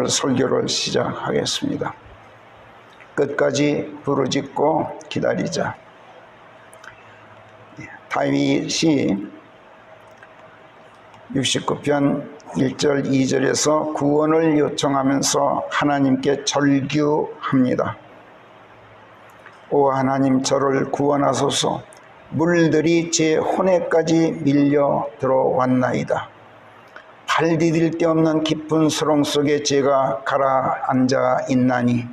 오늘 설교를 시작하겠습니다. 끝까지 부르짖고 기다리자. 다윗이 69편 1절 2절에서 구원을 요청하면서 하나님께 절규합니다. 오 하나님, 저를 구원하소서. 물들이 제 혼에까지 밀려 들어왔나이다. 발 디딜 데 없는 깊은 수렁 속에 제가 가라앉아 있나니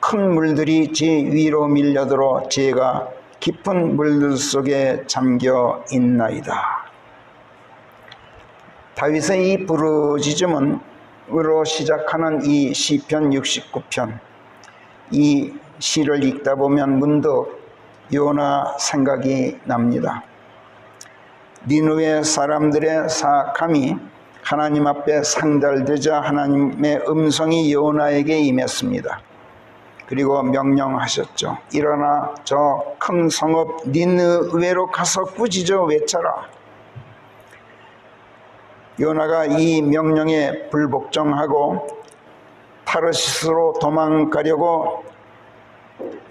큰 물들이 제 위로 밀려들어 제가 깊은 물들 속에 잠겨 있나이다. 다윗의 이 부르짖음으로 시작하는 이 시편 69편, 이 시를 읽다 보면 문득 요나 생각이 납니다. 니느웨 사람들의 사악함이 하나님 앞에 상달되자 하나님의 음성이 요나에게 임했습니다. 그리고 명령하셨죠. 일어나 저 큰 성읍 니느웨로 가서 꾸짖어 외쳐라. 요나가 이 명령에 불복종하고 타르시스로 도망가려고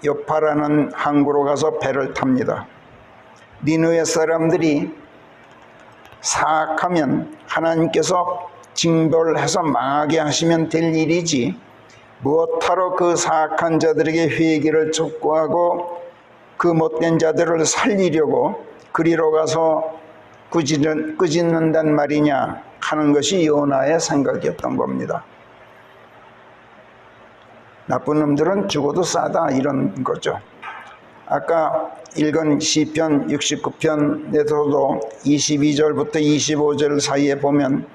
요파라는 항구로 가서 배를 탑니다. 니느웨 사람들이 사악하면 하나님께서 징벌해서 망하게 하시면 될 일이지 무엇하러 그 사악한 자들에게 회개를 촉구하고 그 못된 자들을 살리려고 그리로 가서 꾸짖는단 말이냐 하는 것이 요나의 생각이었던 겁니다. 나쁜 놈들은 죽어도 싸다, 이런 거죠. 아까 읽은 시편 69편에서도 22절부터 25절 사이에 보면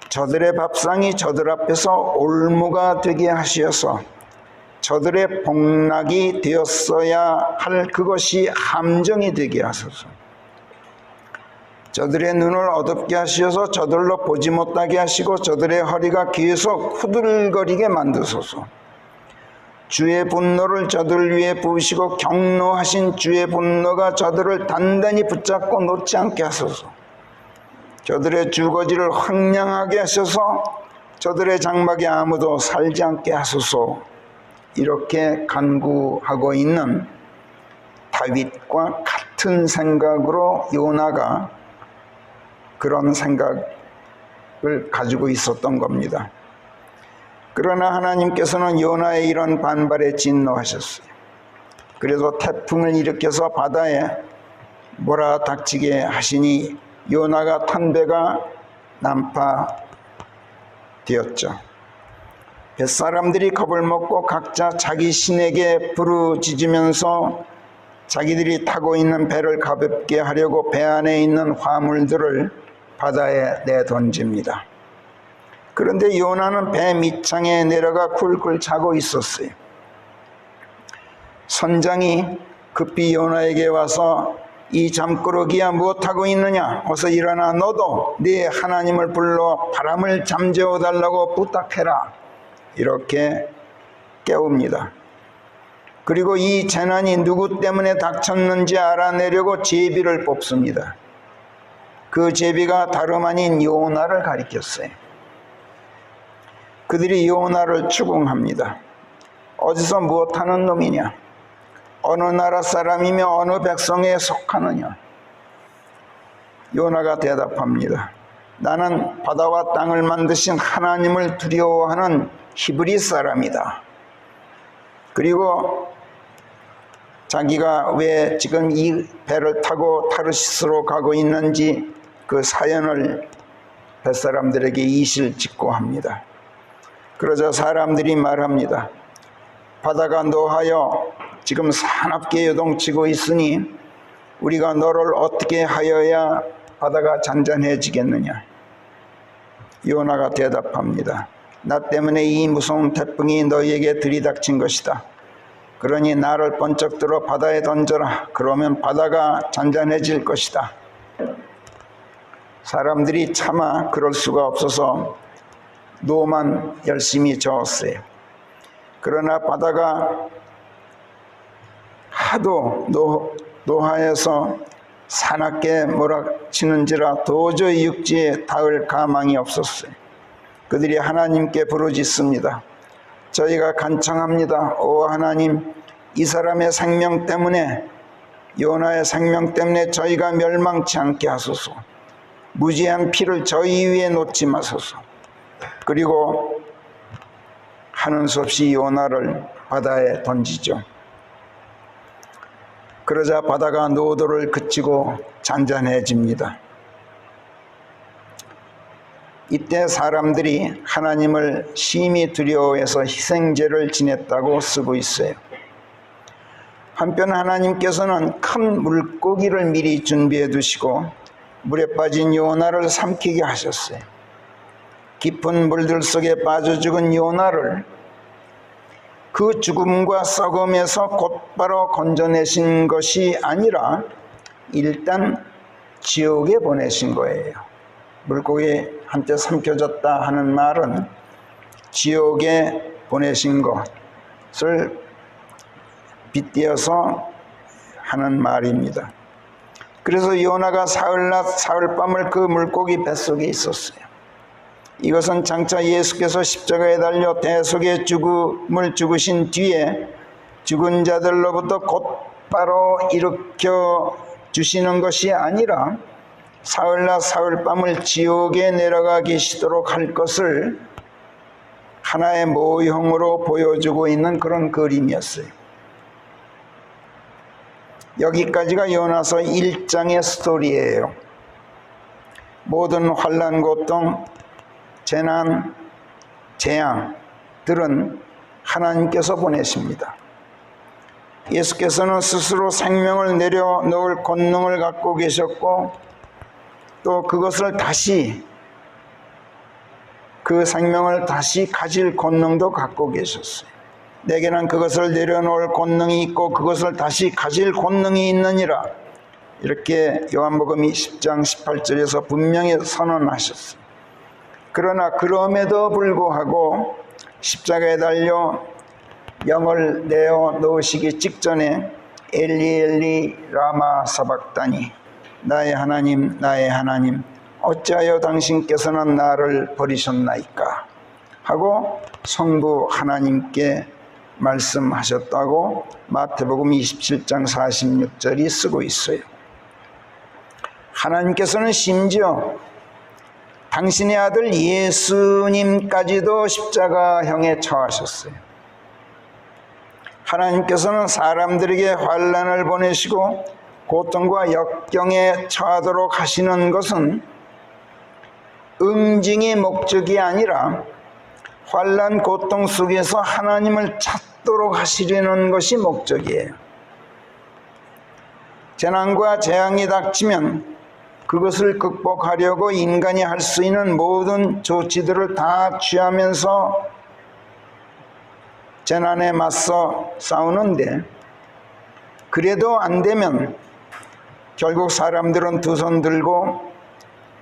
저들의 밥상이 저들 앞에서 올무가 되게 하시어서 저들의 복락이 되었어야 할 그것이 함정이 되게 하소서. 저들의 눈을 어둡게 하시어서 저들로 보지 못하게 하시고 저들의 허리가 계속 후들거리게 만드소서. 주의 분노를 저들 위에 부으시고 경노하신 주의 분노가 저들을 단단히 붙잡고 놓지 않게 하소서. 저들의 주거지를 황량하게 하셔서 저들의 장막에 아무도 살지 않게 하소서. 이렇게 간구하고 있는 다윗과 같은 생각으로 요나가 그런 생각을 가지고 있었던 겁니다. 그러나 하나님께서는 요나의 이런 반발에 진노하셨어요. 그래서 태풍을 일으켜서 바다에 몰아닥치게 하시니 요나가 탄 배가 난파되었죠. 뱃사람들이 겁을 먹고 각자 자기 신에게 부르짖으면서 자기들이 타고 있는 배를 가볍게 하려고 배 안에 있는 화물들을 바다에 내던집니다. 그런데 요나는 배 밑창에 내려가 굴굴 차고 있었어요. 선장이 급히 요나에게 와서 이 잠꾸러기야 무엇하고 있느냐? 어서 일어나 너도 네 하나님을 불러 바람을 잠재워 달라고 부탁해라. 이렇게 깨웁니다. 그리고 이 재난이 누구 때문에 닥쳤는지 알아내려고 제비를 뽑습니다. 그 제비가 다름 아닌 요나를 가리켰어요. 그들이 요나를 추궁합니다. 어디서 무엇하는 놈이냐? 어느 나라 사람이며 어느 백성에 속하느냐? 요나가 대답합니다. 나는 바다와 땅을 만드신 하나님을 두려워하는 히브리 사람이다. 그리고 자기가 왜 지금 이 배를 타고 타르시스로 가고 있는지 그 사연을 뱃사람들에게 이실직고합니다. 그러자 사람들이 말합니다. 바다가 노하여 지금 사납게 요동치고 있으니 우리가 너를 어떻게 하여야 바다가 잔잔해지겠느냐? 요나가 대답합니다. 나 때문에 이 무서운 태풍이 너희에게 들이닥친 것이다. 그러니 나를 번쩍 들어 바다에 던져라. 그러면 바다가 잔잔해질 것이다. 사람들이 차마 그럴 수가 없어서 노만 열심히 저었어요. 그러나 바다가 하도 노하여서 사납게 몰아치는지라 도저히 육지에 닿을 가망이 없었어요. 그들이 하나님께 부르짖습니다. 저희가 간청합니다. 오 하나님, 이 사람의 생명 때문에, 요나의 생명 때문에 저희가 멸망치 않게 하소서. 무지한 피를 저희 위에 놓지 마소서. 그리고 하는 수 없이 요나를 바다에 던지죠. 그러자 바다가 노도를 그치고 잔잔해집니다. 이때 사람들이 하나님을 심히 두려워해서 희생제를 지냈다고 쓰고 있어요. 한편 하나님께서는 큰 물고기를 미리 준비해 두시고 물에 빠진 요나를 삼키게 하셨어요. 깊은 물들 속에 빠져 죽은 요나를 그 죽음과 썩음에서 곧바로 건져내신 것이 아니라 일단 지옥에 보내신 거예요. 물고기한테 삼켜졌다 하는 말은 지옥에 보내신 것을 빗대어서 하는 말입니다. 그래서 요나가 사흘낮 사흘밤을 그 물고기 뱃속에 있었어요. 이것은 장차 예수께서 십자가에 달려 대속의 죽음을 죽으신 뒤에 죽은 자들로부터 곧바로 일으켜 주시는 것이 아니라 사흘낮 사흘밤을 지옥에 내려가 계시도록 할 것을 하나의 모형으로 보여주고 있는 그런 그림이었어요. 여기까지가 요나서 1장의 스토리예요. 모든 환난, 고통, 재난, 재앙들은 하나님께서 보내십니다. 예수께서는 스스로 생명을 내려놓을 권능을 갖고 계셨고 또 그것을 다시, 그 생명을 다시 가질 권능도 갖고 계셨어요. 내게는 그것을 내려놓을 권능이 있고 그것을 다시 가질 권능이 있느니라, 이렇게 요한복음 10장 18절에서 분명히 선언하셨어요. 그러나 그럼에도 불구하고 십자가에 달려 영을 내어 놓으시기 직전에 엘리 엘리 라마 사박다니, 나의 하나님 나의 하나님 어찌하여 당신께서는 나를 버리셨나이까 하고 성부 하나님께 말씀하셨다고 마태복음 27장 46절이 쓰고 있어요. 하나님께서는 심지어 당신의 아들 예수님까지도 십자가형에 처하셨어요. 하나님께서는 사람들에게 환난을 보내시고 고통과 역경에 처하도록 하시는 것은 응징의 목적이 아니라 환난 고통 속에서 하나님을 찾도록 하시려는 것이 목적이에요. 재난과 재앙이 닥치면 그것을 극복하려고 인간이 할 수 있는 모든 조치들을 다 취하면서 재난에 맞서 싸우는데, 그래도 안 되면 결국 사람들은 두 손 들고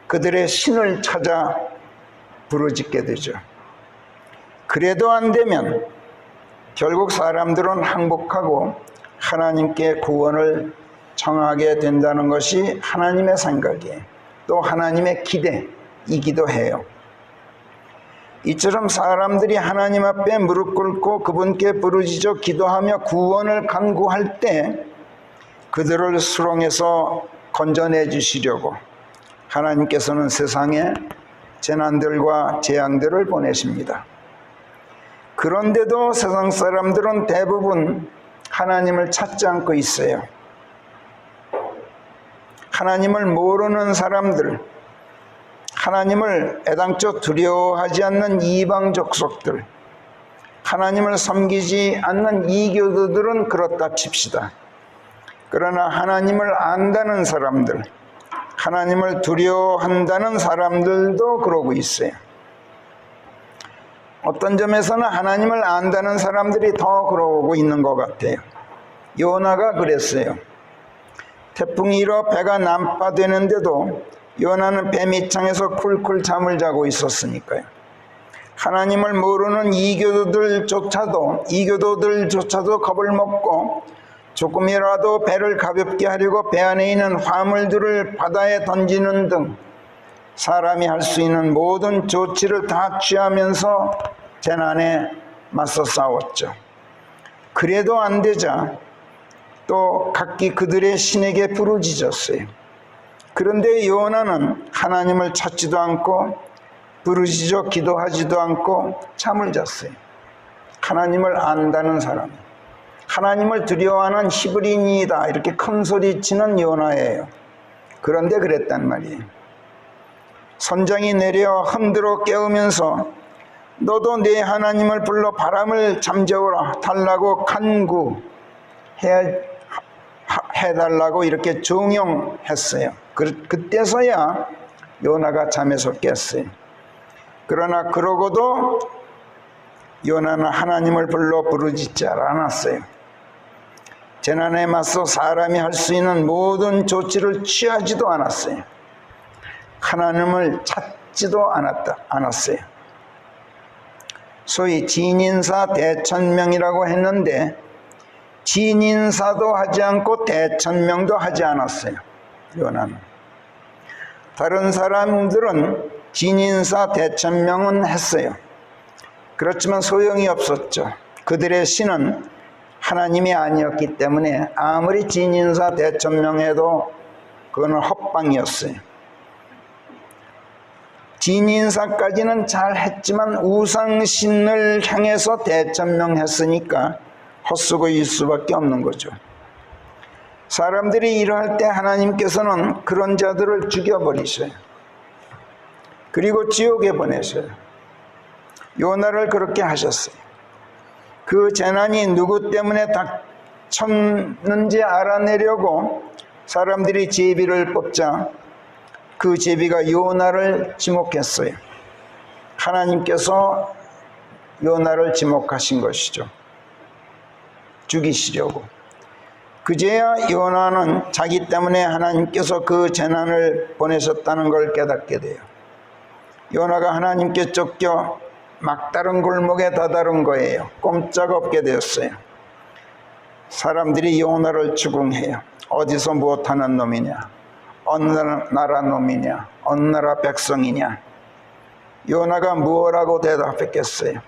그들의 신을 찾아 부르짖게 되죠. 그래도 안 되면 결국 사람들은 항복하고 하나님께 구원을 청하게 된다는 것이 하나님의 생각이에요. 또 하나님의 기대이기도 해요. 이처럼 사람들이 하나님 앞에 무릎 꿇고 그분께 부르짖어 기도하며 구원을 간구할 때 그들을 수렁에서 건져내 주시려고 하나님께서는 세상에 재난들과 재앙들을 보내십니다. 그런데도 세상 사람들은 대부분 하나님을 찾지 않고 있어요. 하나님을 모르는 사람들, 하나님을 애당초 두려워하지 않는 이방 족속들, 하나님을 섬기지 않는 이교도들은 그렇다 칩시다. 그러나 하나님을 안다는 사람들, 하나님을 두려워한다는 사람들도 그러고 있어요. 어떤 점에서는 하나님을 안다는 사람들이 더 그러고 있는 것 같아요. 요나가 그랬어요. 태풍이 일어 배가 난파되는데도 요나는 배 밑창에서 쿨쿨 잠을 자고 있었으니까요. 하나님을 모르는 이교도들조차도 겁을 먹고 조금이라도 배를 가볍게 하려고 배 안에 있는 화물들을 바다에 던지는 등 사람이 할 수 있는 모든 조치를 다 취하면서 재난에 맞서 싸웠죠. 그래도 안 되자 또 각기 그들의 신에게 부르짖었어요. 그런데 요나는 하나님을 찾지도 않고 부르짖어 기도하지도 않고 잠을 잤어요. 하나님을 안다는 사람, 하나님을 두려워하는 히브리인이다 이렇게 큰 소리치는 요나예요. 그런데 그랬단 말이에요. 선장이 내려 흔들어 깨우면서 너도 내 하나님을 불러 바람을 잠재우라 달라고 간구해달라고 이렇게 종용했어요. 그때서야 요나가 잠에서 깼어요. 그러나 그러고도 요나는 하나님을 불러 부르짖지 않았어요. 재난에 맞서 사람이 할 수 있는 모든 조치를 취하지도 않았어요. 하나님을 찾지도 않았어요. 소위 진인사 대천명이라고 했는데 진인사도 하지 않고 대천명도 하지 않았어요. 요나는. 다른 사람들은 진인사 대천명은 했어요. 그렇지만 소용이 없었죠. 그들의 신은 하나님이 아니었기 때문에 아무리 진인사 대천명해도 그거는 헛방이었어요. 진인사까지는 잘 했지만 우상신을 향해서 대천명했으니까 헛수고일 수밖에 없는 거죠. 사람들이 이러할 때 하나님께서는 그런 자들을 죽여버리셔요. 그리고 지옥에 보내셔요. 요나를 그렇게 하셨어요. 그 재난이 누구 때문에 닥쳤는지 알아내려고 사람들이 제비를 뽑자 그 제비가 요나를 지목했어요. 하나님께서 요나를 지목하신 것이죠. 죽이시려고. 그제야 요나는 자기 때문에 하나님께서 그 재난을 보내셨다는 걸 깨닫게 돼요. 요나가 하나님께 쫓겨 막다른 골목에 다다른 거예요. 꼼짝없게 되었어요. 사람들이 요나를 추궁해요. 어디서 무엇하는 놈이냐? 어느 나라 놈이냐? 어느 나라 백성이냐? 요나가 뭐라고 대답했겠어요?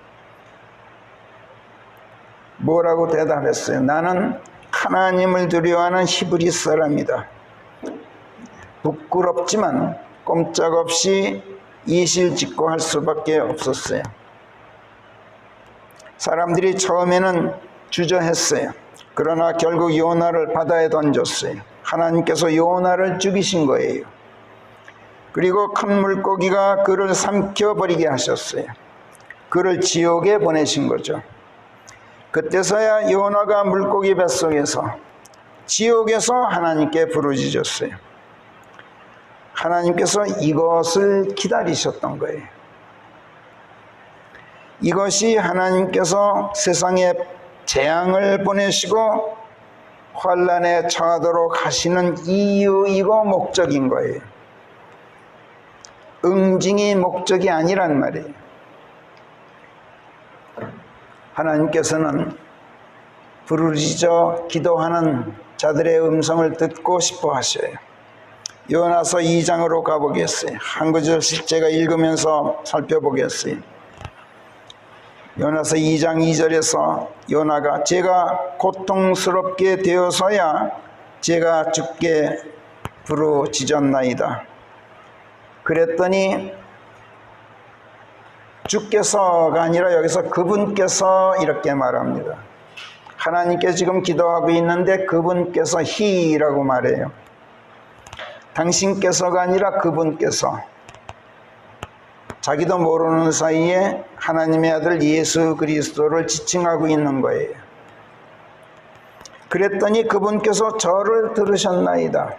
뭐라고 대답했어요? 나는 하나님을 두려워하는 히브리 사람이다. 부끄럽지만 꼼짝없이 이실직고 할 수밖에 없었어요. 사람들이 처음에는 주저했어요. 그러나 결국 요나를 바다에 던졌어요. 하나님께서 요나를 죽이신 거예요. 그리고 큰 물고기가 그를 삼켜버리게 하셨어요. 그를 지옥에 보내신 거죠. 그때서야 요나가 물고기 뱃속에서 지옥에서 하나님께 부르짖었어요. 하나님께서 이것을 기다리셨던 거예요. 이것이 하나님께서 세상에 재앙을 보내시고 환난에 처하도록 하시는 이유이고 목적인 거예요. 응징이 목적이 아니란 말이에요. 하나님께서는 부르짖어 기도하는 자들의 음성을 듣고 싶어 하셔요. 요나서 2장으로 가보겠어요. 한 구절 실제가 읽으면서 살펴보겠어요. 요나서 2장 2절에서 요나가 제가 고통스럽게 되어서야 제가 죽게 부르짖었나이다. 그랬더니 주께서가 아니라 여기서 그분께서 이렇게 말합니다. 하나님께 지금 기도하고 있는데 그분께서 히라고 말해요. 당신께서가 아니라 그분께서. 자기도 모르는 사이에 하나님의 아들 예수 그리스도를 지칭하고 있는 거예요. 그랬더니 그분께서 저를 들으셨나이다.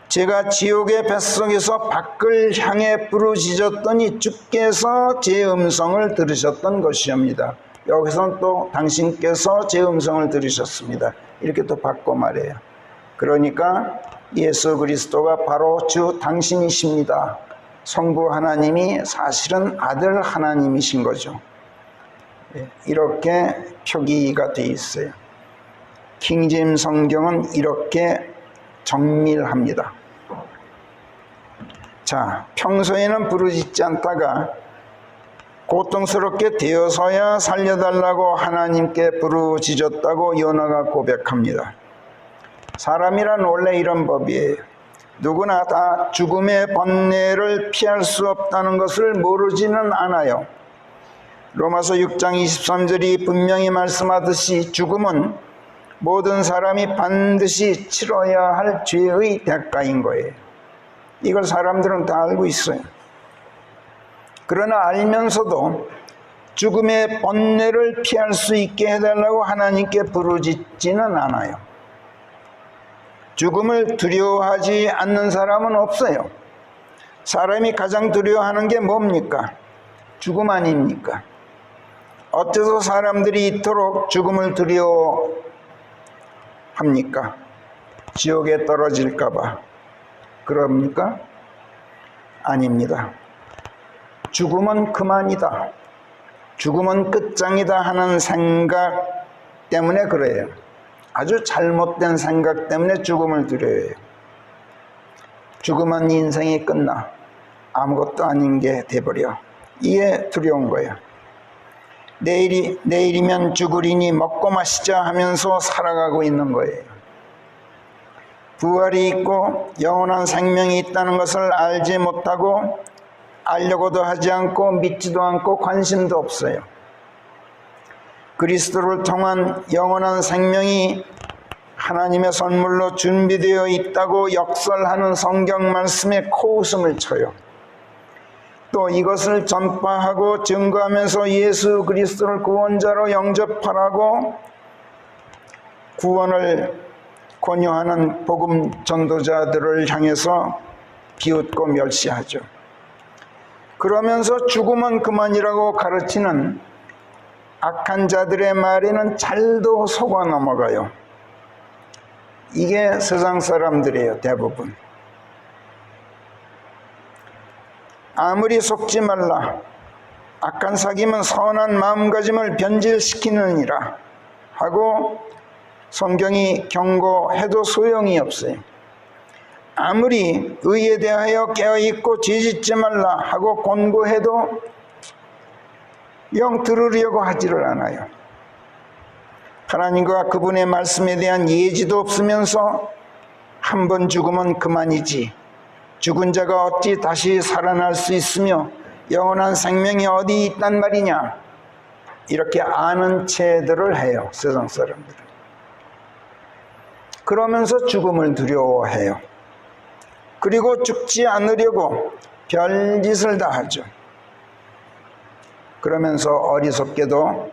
제가 지옥의 뱃속에서 밖을 향해 부르짖었더니 주께서 제 음성을 들으셨던 것이옵니다. 여기서는 또 당신께서 제 음성을 들으셨습니다. 이렇게 또 바꿔 말해요. 그러니까 예수 그리스도가 바로 주 당신이십니다. 성부 하나님이 사실은 아들 하나님이신 거죠. 이렇게 표기가 되어 있어요. 킹제임스 성경은 이렇게 정밀합니다. 자, 평소에는 부르짖지 않다가 고통스럽게 되어서야 살려달라고 하나님께 부르짖었다고 요나가 고백합니다. 사람이란 원래 이런 법이에요. 누구나 다 죽음의 번뇌를 피할 수 없다는 것을 모르지는 않아요. 로마서 6장 23절이 분명히 말씀하듯이 죽음은 모든 사람이 반드시 치러야 할 죄의 대가인 거예요. 이걸 사람들은 다 알고 있어요. 그러나 알면서도 죽음의 번뇌를 피할 수 있게 해달라고 하나님께 부르짖지는 않아요. 죽음을 두려워하지 않는 사람은 없어요. 사람이 가장 두려워하는 게 뭡니까? 죽음 아닙니까? 어째서 사람들이 이토록 죽음을 두려워합니까? 지옥에 떨어질까 봐 그럽니까? 아닙니다. 죽음은 그만이다, 죽음은 끝장이다 하는 생각 때문에 그래요. 아주 잘못된 생각 때문에 죽음을 두려워해요. 죽으면 인생이 끝나, 아무것도 아닌 게 돼버려. 이게 두려운 거예요. 내일이면 죽으리니 먹고 마시자 하면서 살아가고 있는 거예요. 부활이 있고 영원한 생명이 있다는 것을 알지 못하고 알려고도 하지 않고 믿지도 않고 관심도 없어요. 그리스도를 통한 영원한 생명이 하나님의 선물로 준비되어 있다고 역설하는 성경 말씀에 코웃음을 쳐요. 또 이것을 전파하고 증거하면서 예수 그리스도를 구원자로 영접하라고 구원을 권유하는 복음 전도자들을 향해서 비웃고 멸시하죠. 그러면서 죽음은 그만이라고 가르치는 악한 자들의 말에는 잘도 속아 넘어가요. 이게 세상 사람들이에요, 대부분. 아무리 속지 말라, 악한 사귐은 선한 마음가짐을 변질시키느니라 하고 성경이 경고해도 소용이 없어요. 아무리 의에 대하여 깨어있고 죄짓지 말라 하고 권고해도 영 들으려고 하지를 않아요. 하나님과 그분의 말씀에 대한 예지도 없으면서 한 번 죽으면 그만이지, 죽은 자가 어찌 다시 살아날 수 있으며 영원한 생명이 어디 있단 말이냐, 이렇게 아는 체들을 해요, 세상 사람들은. 그러면서 죽음을 두려워해요. 그리고 죽지 않으려고 별짓을 다 하죠. 그러면서 어리석게도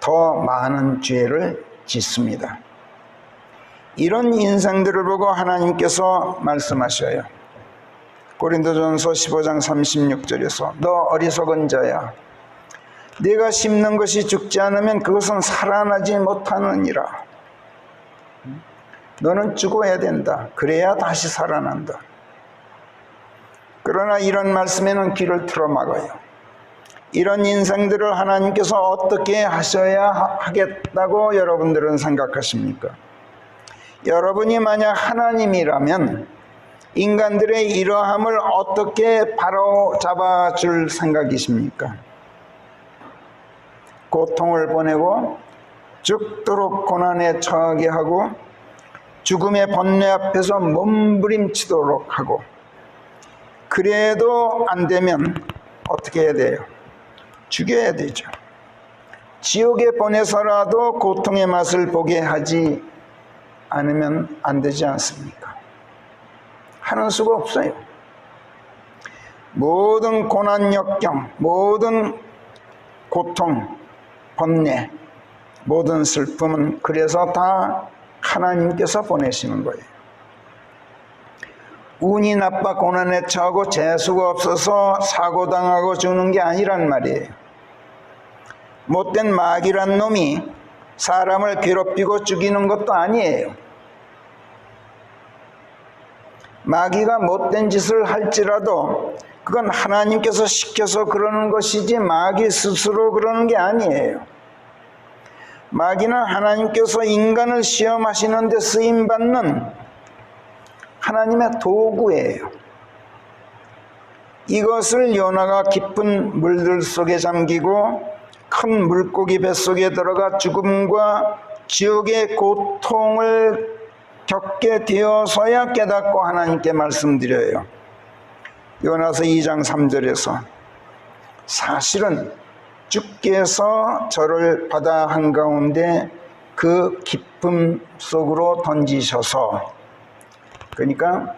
더 많은 죄를 짓습니다. 이런 인생들을 보고 하나님께서 말씀하셔요. 고린도전서 15장 36절에서 너 어리석은 자야, 네가 심는 것이 죽지 않으면 그것은 살아나지 못하느니라. 너는 죽어야 된다. 그래야 다시 살아난다. 그러나 이런 말씀에는 귀를 틀어막아요. 이런 인생들을 하나님께서 어떻게 하셔야 하겠다고 여러분들은 생각하십니까? 여러분이 만약 하나님이라면 인간들의 이러함을 어떻게 바로잡아 줄 생각이십니까? 고통을 보내고 죽도록 고난에 처하게 하고 죽음의 번뇌 앞에서 몸부림치도록 하고, 그래도 안 되면 어떻게 해야 돼요? 죽여야 되죠. 지옥에 보내서라도 고통의 맛을 보게 하지 않으면 안 되지 않습니까? 하는 수가 없어요. 모든 고난 역경, 모든 고통, 번뇌, 모든 슬픔은 그래서 다 하나님께서 보내시는 거예요. 운이 나빠 고난에 처하고 재수가 없어서 사고당하고 죽는 게 아니란 말이에요. 못된 마귀란 놈이 사람을 괴롭히고 죽이는 것도 아니에요. 마귀가 못된 짓을 할지라도 그건 하나님께서 시켜서 그러는 것이지 마귀 스스로 그러는 게 아니에요. 마귀는 하나님께서 인간을 시험하시는 데 쓰임받는 하나님의 도구예요. 이것을 요나가 깊은 물들 속에 잠기고 큰 물고기 뱃속에 들어가 죽음과 지옥의 고통을 겪게 되어서야 깨닫고 하나님께 말씀드려요. 요나서 2장 3절에서 사실은 주께서 저를 바다 한가운데 그 깊음 속으로 던지셔서, 그러니까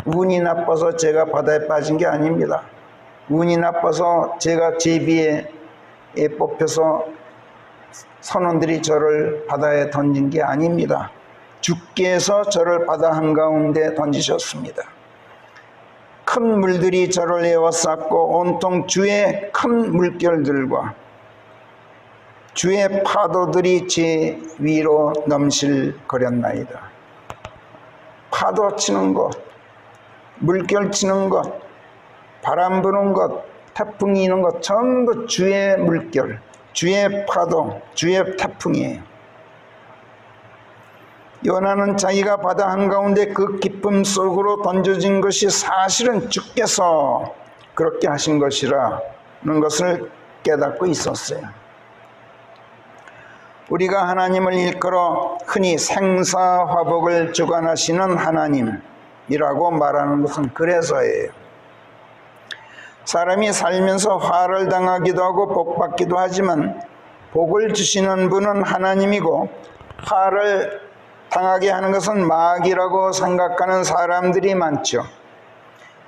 운이 나빠서 제가 바다에 빠진 게 아닙니다. 운이 나빠서 제가 제비에 뽑혀서 선원들이 저를 바다에 던진 게 아닙니다. 주께서 저를 바다 한가운데 던지셨습니다. 큰 물들이 저를 에워쌌고 온통 주의 큰 물결들과 주의 파도들이 제 위로 넘실거렸나이다. 파도 치는 것, 물결 치는 것, 바람 부는 것, 태풍이 이는 것 전부 주의 물결, 주의 파도, 주의 태풍이에요. 요나는 자기가 바다 한가운데 그 깊음 속으로 던져진 것이 사실은 주께서 그렇게 하신 것이라는 것을 깨닫고 있었어요. 우리가 하나님을 일컬어 흔히 생사화복을 주관하시는 하나님이라고 말하는 것은 그래서예요. 사람이 살면서 화를 당하기도 하고 복받기도 하지만 복을 주시는 분은 하나님이고, 화를 당하게 하는 것은 마귀라고 생각하는 사람들이 많죠.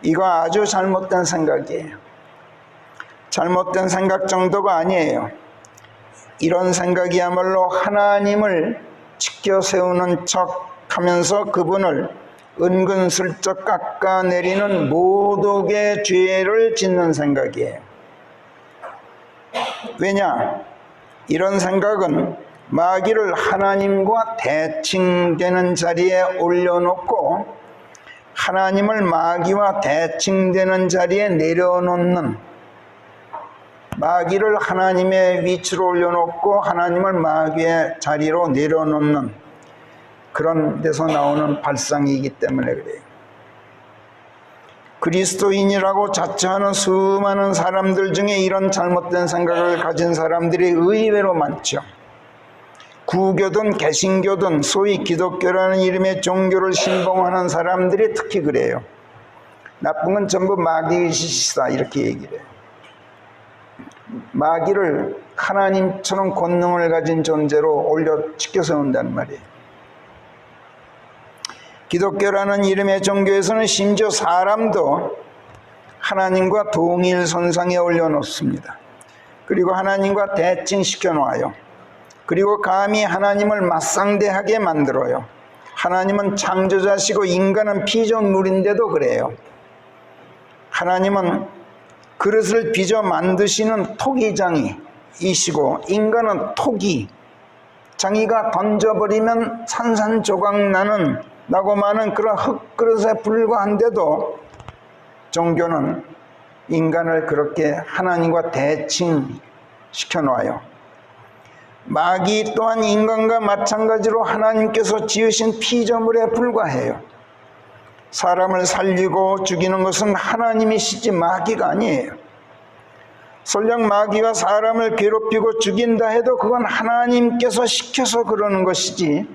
이거 아주 잘못된 생각이에요. 잘못된 생각 정도가 아니에요. 이런 생각이야말로 하나님을 지켜 세우는 척 하면서 그분을 은근슬쩍 깎아내리는 모독의 죄를 짓는 생각이에요. 왜냐? 이런 생각은 마귀를 하나님과 대칭되는 자리에 올려놓고 하나님을 마귀와 대칭되는 자리에 내려놓는, 마귀를 하나님의 위치로 올려놓고 하나님을 마귀의 자리로 내려놓는 그런 데서 나오는 발상이기 때문에 그래요. 그리스도인이라고 자처하는 수많은 사람들 중에 이런 잘못된 생각을 가진 사람들이 의외로 많죠. 구교든 개신교든 소위 기독교라는 이름의 종교를 신봉하는 사람들이 특히 그래요. 나쁜 건 전부 마귀의 짓이다 이렇게 얘기를 해요. 마귀를 하나님처럼 권능을 가진 존재로 올려 치켜 세운다는 말이에요. 기독교라는 이름의 종교에서는 심지어 사람도 하나님과 동일 선상에 올려놓습니다. 그리고 하나님과 대칭시켜 놓아요. 그리고 감히 하나님을 맞상대하게 만들어요. 하나님은 창조자시고 인간은 피조물인데도 그래요. 하나님은 그릇을 빚어 만드시는 토기장이시고 인간은 토기, 장이가 던져버리면 산산조각 나는 라고 많은 그런 흙그릇에 불과한데도 종교는 인간을 그렇게 하나님과 대칭시켜 놓아요. 마귀 또한 인간과 마찬가지로 하나님께서 지으신 피조물에 불과해요. 사람을 살리고 죽이는 것은 하나님이시지 마귀가 아니에요. 설령 마귀가 사람을 괴롭히고 죽인다 해도 그건 하나님께서 시켜서 그러는 것이지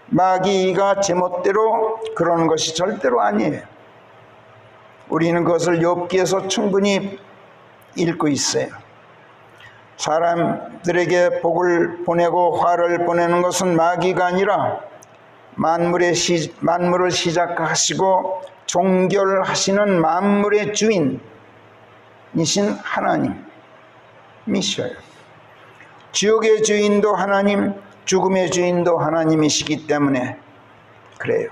마귀가 제멋대로 그러는 것이 절대로 아니에요. 우리는 그것을 욥기에서 충분히 읽고 있어요. 사람들에게 복을 보내고 화를 보내는 것은 마귀가 아니라 만물을 시작하시고 종결하시는 만물의 주인이신 하나님이셔요. 지옥의 주인도 하나님, 죽음의 주인도 하나님이시기 때문에 그래요.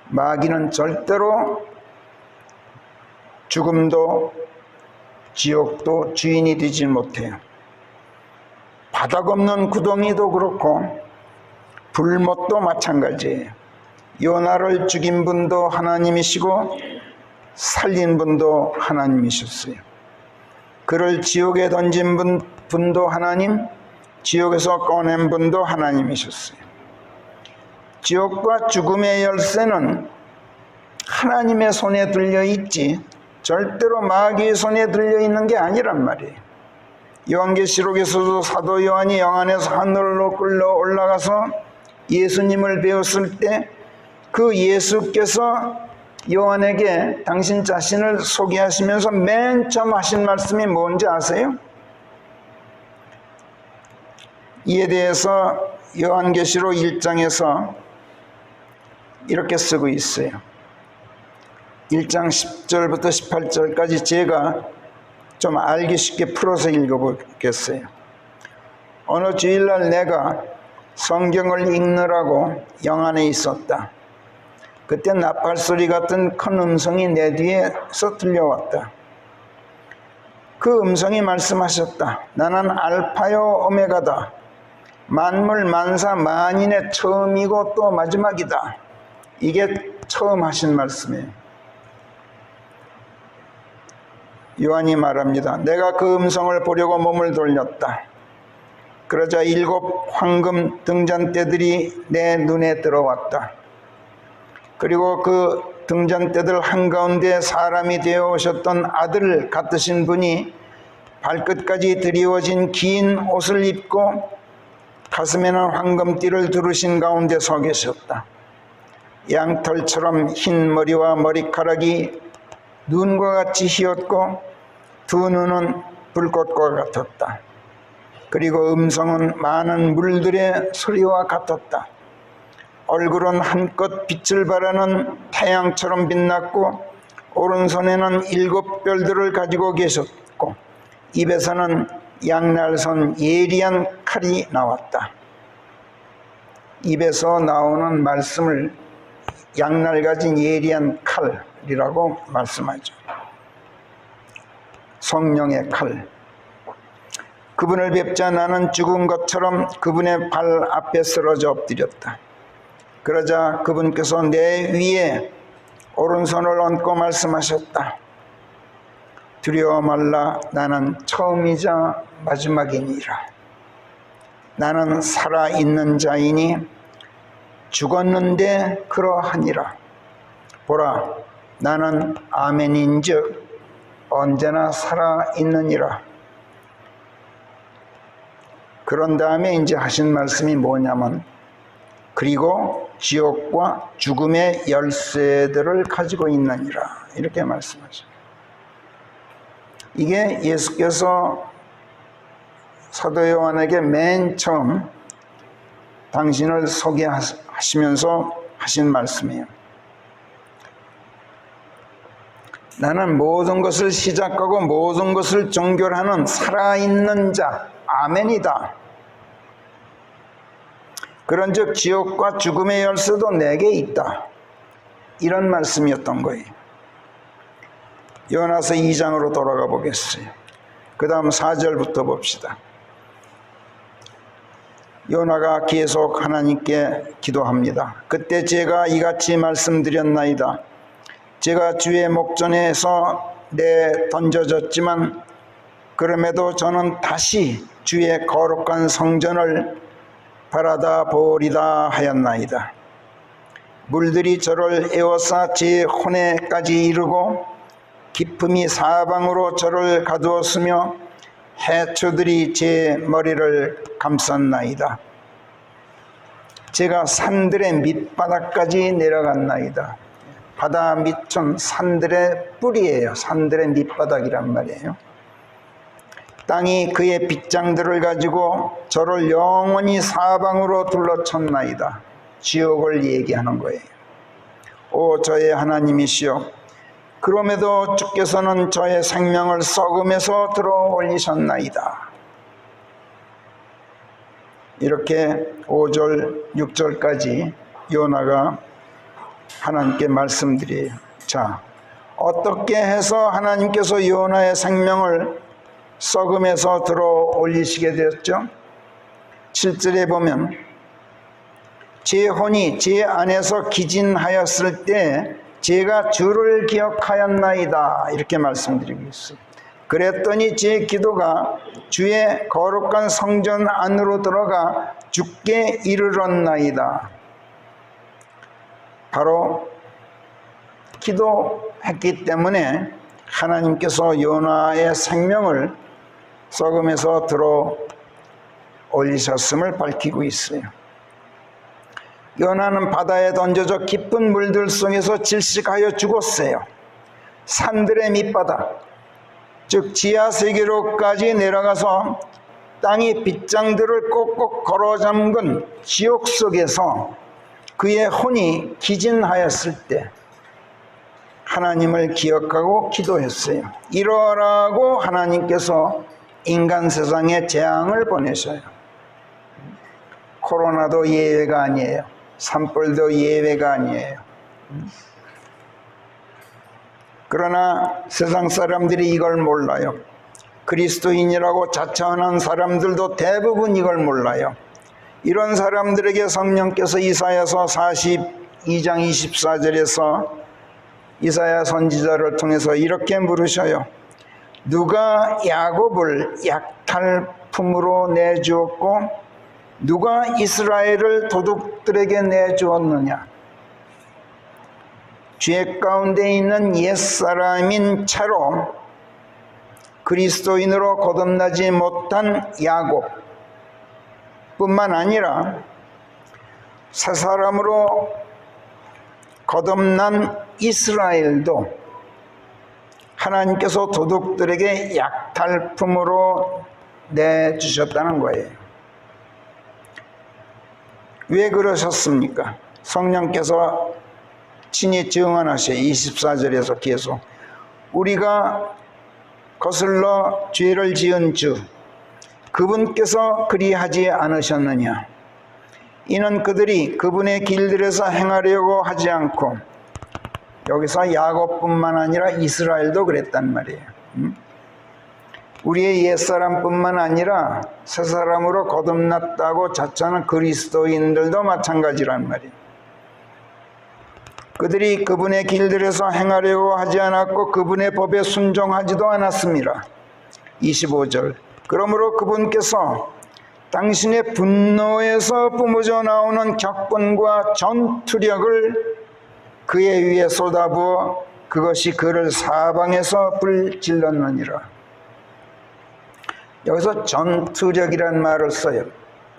마귀는 절대로 죽음도 지옥도 주인이 되지 못해요. 바닥 없는 구덩이도 그렇고 불못도 마찬가지예요. 요나를 죽인 분도 하나님이시고 살린 분도 하나님이셨어요. 그를 지옥에 던진 분도 하나님, 지옥에서 꺼낸 분도 하나님이셨어요. 지옥과 죽음의 열쇠는 하나님의 손에 들려 있지 절대로 마귀의 손에 들려 있는 게 아니란 말이에요. 요한계시록에서도 사도 요한이 영안에서 하늘로 끌려 올라가서 예수님을 배웠을 때 그 예수께서 요한에게 당신 자신을 소개하시면서 맨 처음 하신 말씀이 뭔지 아세요? 이에 대해서 요한계시록 1장에서 이렇게 쓰고 있어요. 1장 10절부터 18절까지 제가 좀 알기 쉽게 풀어서 읽어보겠어요. 어느 주일날 내가 성경을 읽느라고 영안에 있었다. 그때 나팔소리 같은 큰 음성이 내 뒤에서 들려왔다. 그 음성이 말씀하셨다. 나는 알파요 오메가다. 만물 만사 만인의 처음이고 또 마지막이다. 이게 처음 하신 말씀이에요. 요한이 말합니다. 내가 그 음성을 보려고 몸을 돌렸다. 그러자 7 황금 등잔대들이 내 눈에 들어왔다. 그리고 그 등잔대들 한가운데 사람이 되어 오셨던 아들 같으신 분이 발끝까지 드리워진 긴 옷을 입고 가슴에는 황금띠를 두르신 가운데 서 계셨다. 양털처럼 흰 머리와 머리카락이 눈과 같이 희었고 두 눈은 불꽃과 같았다. 그리고 음성은 많은 물들의 소리와 같았다. 얼굴은 한껏 빛을 발하는 태양처럼 빛났고 오른손에는 7 별들을 가지고 계셨고 입에서는 양날선 예리한 칼이 나왔다. 입에서 나오는 말씀을 양날 가진 예리한 칼이라고 말씀하죠. 성령의 칼. 그분을 뵙자 나는 죽은 것처럼 그분의 발 앞에 쓰러져 엎드렸다. 그러자 그분께서 내 위에 오른손을 얹고 말씀하셨다. 두려워 말라. 나는 처음이자 마지막이니라. 나는 살아있는 자이니 죽었는데 그러하니라. 보라, 나는 아멘인즉 언제나 살아있느니라. 그런 다음에 이제 하신 말씀이 뭐냐면 그리고 지옥과 죽음의 열쇠들을 가지고 있느니라. 이렇게 말씀하죠. 이게 예수께서 사도 요한에게 맨 처음 당신을 소개하시면서 하신 말씀이에요. 나는 모든 것을 시작하고 모든 것을 종결하는 살아있는 자, 아멘이다. 그런즉 지옥과 죽음의 열쇠도 내게 있다. 이런 말씀이었던 거예요. 요나서 2장으로 돌아가 보겠어요. 그 다음 4절부터 봅시다. 요나가 계속 하나님께 기도합니다. 그때 제가 이같이 말씀드렸나이다. 제가 주의 목전에서 던져졌지만 그럼에도 저는 다시 주의 거룩한 성전을 바라다 보리다 하였나이다. 물들이 저를 에워싸 제 혼에까지 이르고 깊음이 사방으로 저를 가두었으며 해초들이 제 머리를 감쌌나이다. 제가 산들의 밑바닥까지 내려갔나이다. 바다 밑은 산들의 뿌리예요. 산들의 밑바닥이란 말이에요. 땅이 그의 빗장들을 가지고 저를 영원히 사방으로 둘러쳤나이다. 지옥을 얘기하는 거예요. 오 저의 하나님이시여, 그럼에도 주께서는 저의 생명을 썩음에서 들어올리셨나이다. 이렇게 5절, 6절까지 요나가 하나님께 말씀드려요. 자, 어떻게 해서 하나님께서 요나의 생명을 썩음에서 들어올리시게 되었죠? 7절에 보면 제 혼이 제 안에서 기진하였을 때 제가 주를 기억하였나이다. 이렇게 말씀드리고 있어요. 그랬더니 제 기도가 주의 거룩한 성전 안으로 들어가 주께 이르렀나이다. 바로 기도했기 때문에 하나님께서 요나의 생명을 썩음에서 들어 올리셨음을 밝히고 있어요. 요나는 바다에 던져져 깊은 물들 속에서 질식하여 죽었어요. 산들의 밑바닥, 즉 지하 세계로까지 내려가서 땅이 빗장들을 꼭꼭 걸어잠근 지옥 속에서 그의 혼이 기진하였을 때 하나님을 기억하고 기도했어요. 이러라고 하나님께서 인간 세상에 재앙을 보내셔요. 코로나도 예외가 아니에요. 산불도 예외가 아니에요. 그러나 세상 사람들이 이걸 몰라요. 그리스도인이라고 자처하는 사람들도 대부분 이걸 몰라요. 이런 사람들에게 성령께서 이사야서 42장 24절에서 이사야 선지자를 통해서 이렇게 물으셔요. 누가 야곱을 약탈품으로 내주었고 누가 이스라엘을 도둑들에게 내주었느냐? 죄 가운데 있는 옛사람인 채로 그리스도인으로 거듭나지 못한 야곱 뿐만 아니라 새 사람으로 거듭난 이스라엘도 하나님께서 도둑들에게 약탈품으로 내주셨다는 거예요. 왜 그러셨습니까? 성령께서 친히 증언하셔요. 24절에서 계속 우리가 거슬러 죄를 지은 주 그분께서 그리하지 않으셨느냐? 이는 그들이 그분의 길들에서 행하려고 하지 않고, 여기서 야곱뿐만 아니라 이스라엘도 그랬단 말이에요. 우리의 옛사람뿐만 아니라 새사람으로 거듭났다고 자처하는 그리스도인들도 마찬가지란 말이에요. 그들이 그분의 길들에서 행하려고 하지 않았고 그분의 법에 순종하지도 않았습니다. 25절 그러므로 그분께서 당신의 분노에서 뿜어져 나오는 격분과 전투력을 그의 위에 쏟아부어 그것이 그를 사방에서 불질렀느니라. 여기서 전투력이란 말을 써요.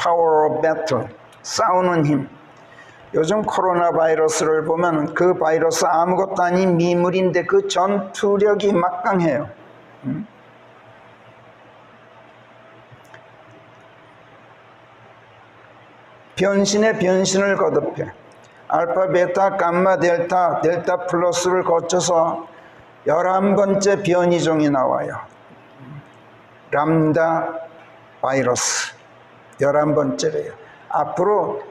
Power of battle, 싸우는 힘. 요즘 코로나 바이러스를 보면 그 바이러스 아무것도 아닌 미물인데 그 전투력이 막강해요. 변신에 변신을 거듭해 알파, 베타, 감마, 델타, 델타 플러스를 거쳐서 11번째 변이종이 나와요. 람다 바이러스 11번째래요. 앞으로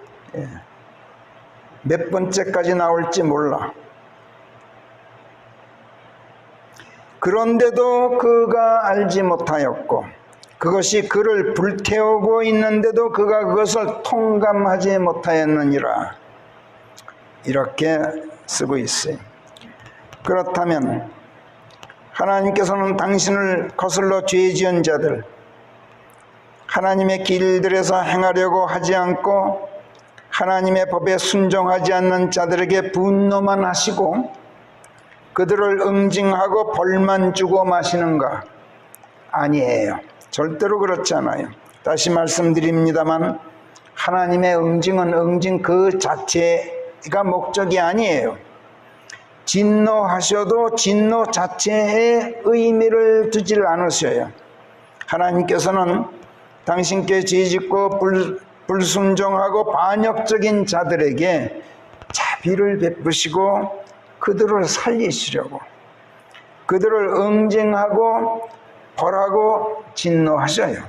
몇 번째까지 나올지 몰라. 그런데도 그가 알지 못하였고 그것이 그를 불태우고 있는데도 그가 그것을 통감하지 못하였느니라. 이렇게 쓰고 있어요. 그렇다면 하나님께서는 당신을 거슬러 죄 지은 자들, 하나님의 길들에서 행하려고 하지 않고 하나님의 법에 순종하지 않는 자들에게 분노만 하시고 그들을 응징하고 벌만 주고 마시는가? 아니에요. 절대로 그렇지 않아요. 다시 말씀드립니다만 하나님의 응징은 응징 그 자체가 목적이 아니에요. 진노하셔도 진노 자체에 의미를 두질 않으셔요. 하나님께서는 당신께 죄짓고 불순종하고 반역적인 자들에게 자비를 베푸시고 그들을 살리시려고, 그들을 응징하고 벌하고 진노하셔요.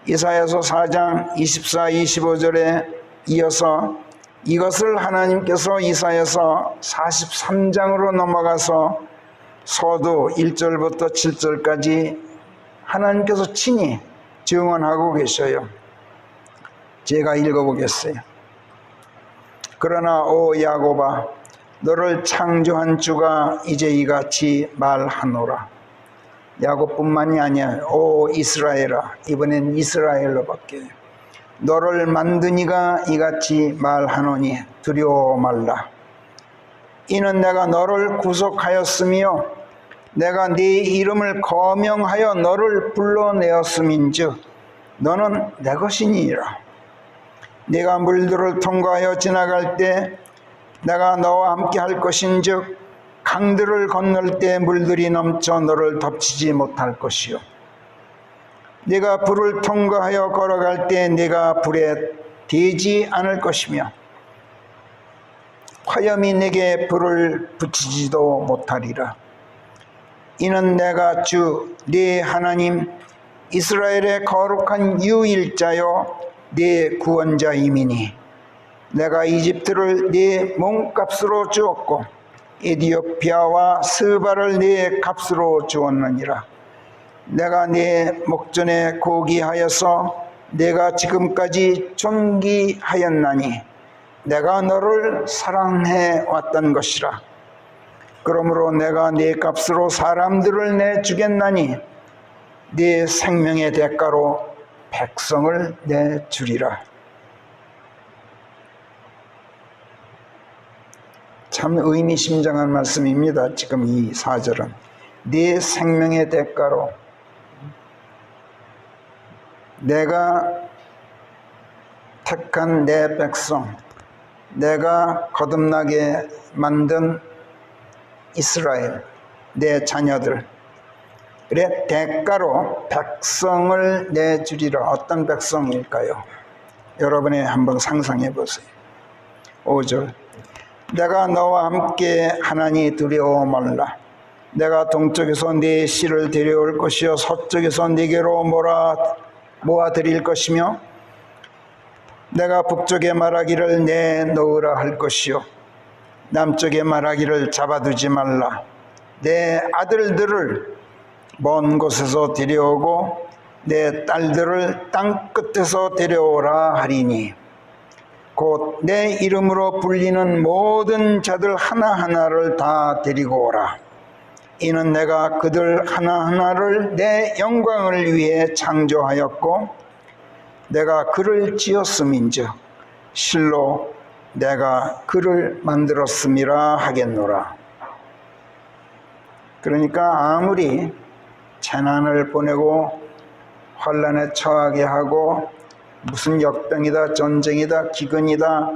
이사야서 4장 24, 25절에 이어서 이것을 하나님께서 이사야서 43장으로 넘어가서 서두 1절부터 7절까지 하나님께서 친히 증언하고 계셔요. 제가 읽어보겠어요. 그러나 오 야곱아, 너를 창조한 주가 이제 이같이 말하노라. 야곱뿐만이 아니야. 오 이스라엘아, 이번엔 이스라엘로 바뀌어요. 너를 만든 이가 이같이 말하노니 두려워 말라. 이는 내가 너를 구속하였으며 내가 네 이름을 거명하여 너를 불러내었음인즉 너는 내 것이니라. 네가 물들을 통과하여 지나갈 때 내가 너와 함께 할 것인즉 강들을 건널 때 물들이 넘쳐 너를 덮치지 못할 것이요. 네가 불을 통과하여 걸어갈 때 네가 불에 데지 않을 것이며 화염이 내게 불을 붙이지도 못하리라. 이는 내가 주 네 하나님 이스라엘의 거룩한 유일자요 네 구원자이미니 내가 이집트를 네 몸값으로 주었고 에디오피아와 스바를 네 값으로 주었느니라. 내가 네 목전에 고기하여서 내가 지금까지 존귀하였나니 내가 너를 사랑해 왔던 것이라. 그러므로 내가 네 값으로 사람들을 내주겠나니 네 생명의 대가로 백성을 내주리라. 참 의미심장한 말씀입니다. 지금 이 4절은 네 생명의 대가로 내가 택한 내 백성, 내가 거듭나게 만든 이스라엘, 내 자녀들의 대가로 백성을 내주리라. 어떤 백성일까요? 여러분이 한번 상상해 보세요. 5절 내가 너와 함께 하나니 두려워 말라. 내가 동쪽에서 네 씨를 데려올 것이요 서쪽에서 네게로 모아드릴 것이며 내가 북쪽에 말하기를 내놓으라 할 것이요 남쪽에 말하기를 잡아두지 말라. 내 아들들을 먼 곳에서 데려오고 내 딸들을 땅 끝에서 데려오라 하리니 곧 내 이름으로 불리는 모든 자들 하나하나를 다 데리고 오라. 이는 내가 그들 하나하나를 내 영광을 위해 창조하였고 내가 그를 지었음인즉 실로 내가 그를 만들었음이라 하겠노라. 그러니까 아무리 재난을 보내고 환난에 처하게 하고 무슨 역병이다 전쟁이다 기근이다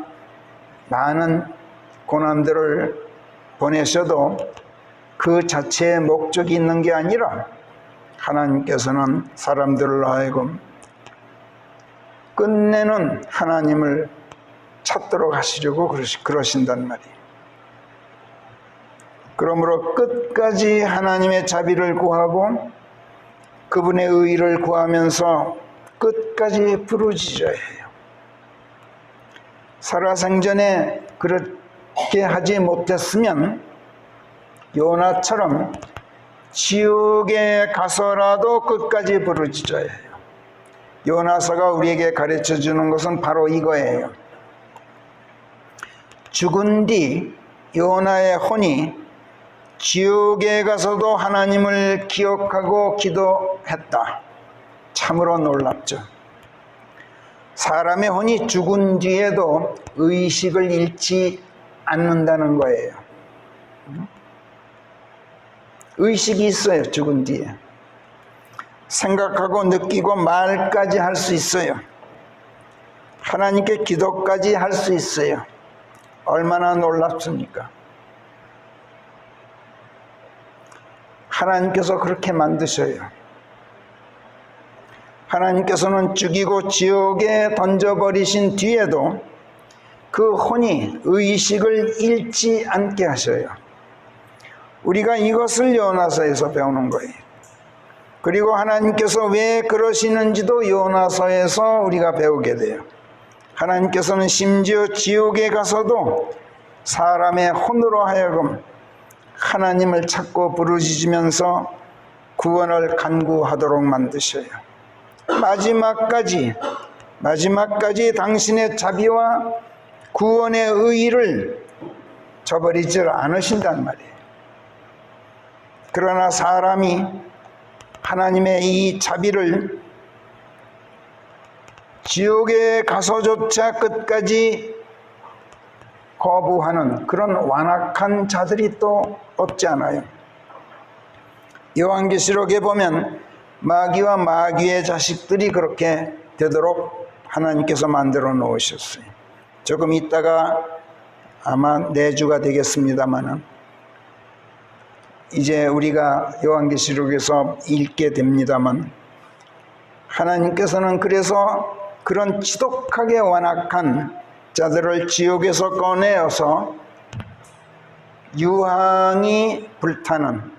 많은 고난들을 보내셔도 그 자체의 목적이 있는 게 아니라 하나님께서는 사람들을 하여금 끝내는 하나님을 찾도록 하시려고 그러신단 말이에요. 그러므로 끝까지 하나님의 자비를 구하고 그분의 의를 구하면서 끝까지 부르짖어야 해요. 살아생전에 그렇게 하지 못했으면 요나처럼 지옥에 가서라도 끝까지 부르짖어야 해요. 요나서가 우리에게 가르쳐 주는 것은 바로 이거예요. 죽은 뒤 요나의 혼이 지옥에 가서도 하나님을 기억하고 기도했다. 참으로 놀랍죠. 사람의 혼이 죽은 뒤에도 의식을 잃지 않는다는 거예요. 의식이 있어요. 죽은 뒤에 생각하고 느끼고 말까지 할 수 있어요. 하나님께 기도까지 할 수 있어요. 얼마나 놀랍습니까? 하나님께서 그렇게 만드셔요. 하나님께서는 죽이고 지옥에 던져버리신 뒤에도 그 혼이 의식을 잃지 않게 하셔요. 우리가 이것을 요나서에서 배우는 거예요. 그리고 하나님께서 왜 그러시는지도 요나서에서 우리가 배우게 돼요. 하나님께서는 심지어 지옥에 가서도 사람의 혼으로 하여금 하나님을 찾고 부르짖으면서 구원을 간구하도록 만드셔요. 마지막까지 당신의 자비와 구원의 의의를 저버리지 않으신단 말이에요. 그러나 사람이 하나님의 이 자비를 지옥에 가서조차 끝까지 거부하는 그런 완악한 자들이 또 없지 않아요. 요한계시록에 보면 마귀와 마귀의 자식들이 그렇게 되도록 하나님께서 만들어 놓으셨어요. 조금 있다가 아마 내주가 되겠습니다만은 이제 우리가 요한계시록에서 읽게 됩니다만, 하나님께서는 그래서 그런 지독하게 완악한 자들을 지옥에서 꺼내어서 유황이 불타는,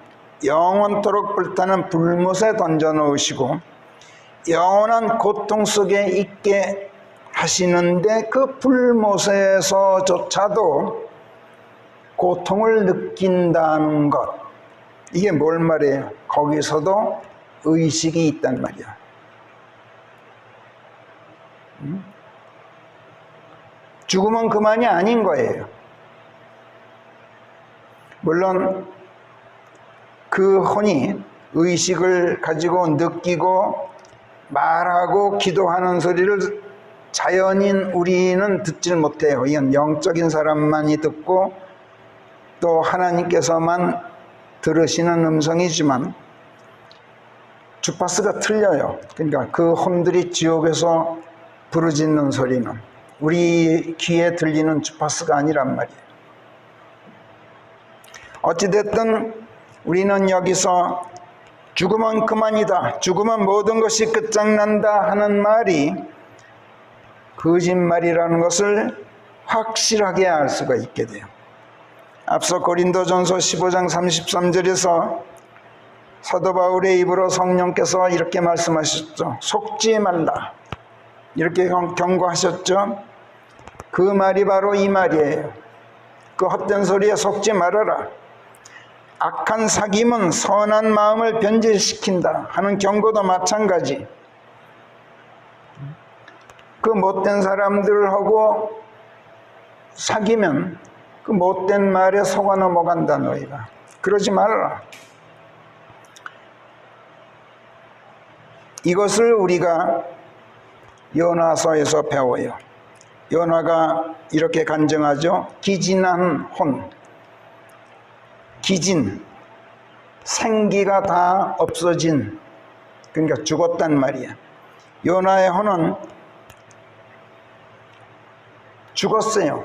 영원토록 불타는 불못에 던져 놓으시고 영원한 고통 속에 있게 하시는데, 그 불못에서조차도 고통을 느낀다는 것, 이게 뭘 말이에요? 거기서도 의식이 있단 말이야. 죽음은 그만이 아닌 거예요. 물론 그 혼이 의식을 가지고 느끼고 말하고 기도하는 소리를 자연인 우리는 듣질 못해요. 이건 영적인 사람만이 듣고 또 하나님께서만 들으시는 음성이지만 주파수가 틀려요. 그러니까 그 혼들이 지옥에서 부르짖는 소리는 우리 귀에 들리는 주파수가 아니란 말이에요. 어찌됐든 우리는 여기서 죽음은 그만이다, 죽음은 모든 것이 끝장난다 하는 말이 거짓말이라는 것을 확실하게 알 수가 있게 돼요. 앞서 고린도전서 15장 33절에서 사도 바울의 입으로 성령께서 이렇게 말씀하셨죠. 속지 말라, 이렇게 경고하셨죠. 그 말이 바로 이 말이에요. 그 헛된 소리에 속지 말아라. 악한 사귐은 선한 마음을 변질시킨다 하는 경고도 마찬가지. 그 못된 사람들하고 사귀면 그 못된 말에 속아 넘어간다. 너희가 그러지 말아라. 이것을 우리가 요나서에서 배워요. 요나가 이렇게 간증하죠. 기진한 혼, 기진, 생기가 다 없어진, 그러니까 죽었단 말이야. 요나의 혼은 죽었어요.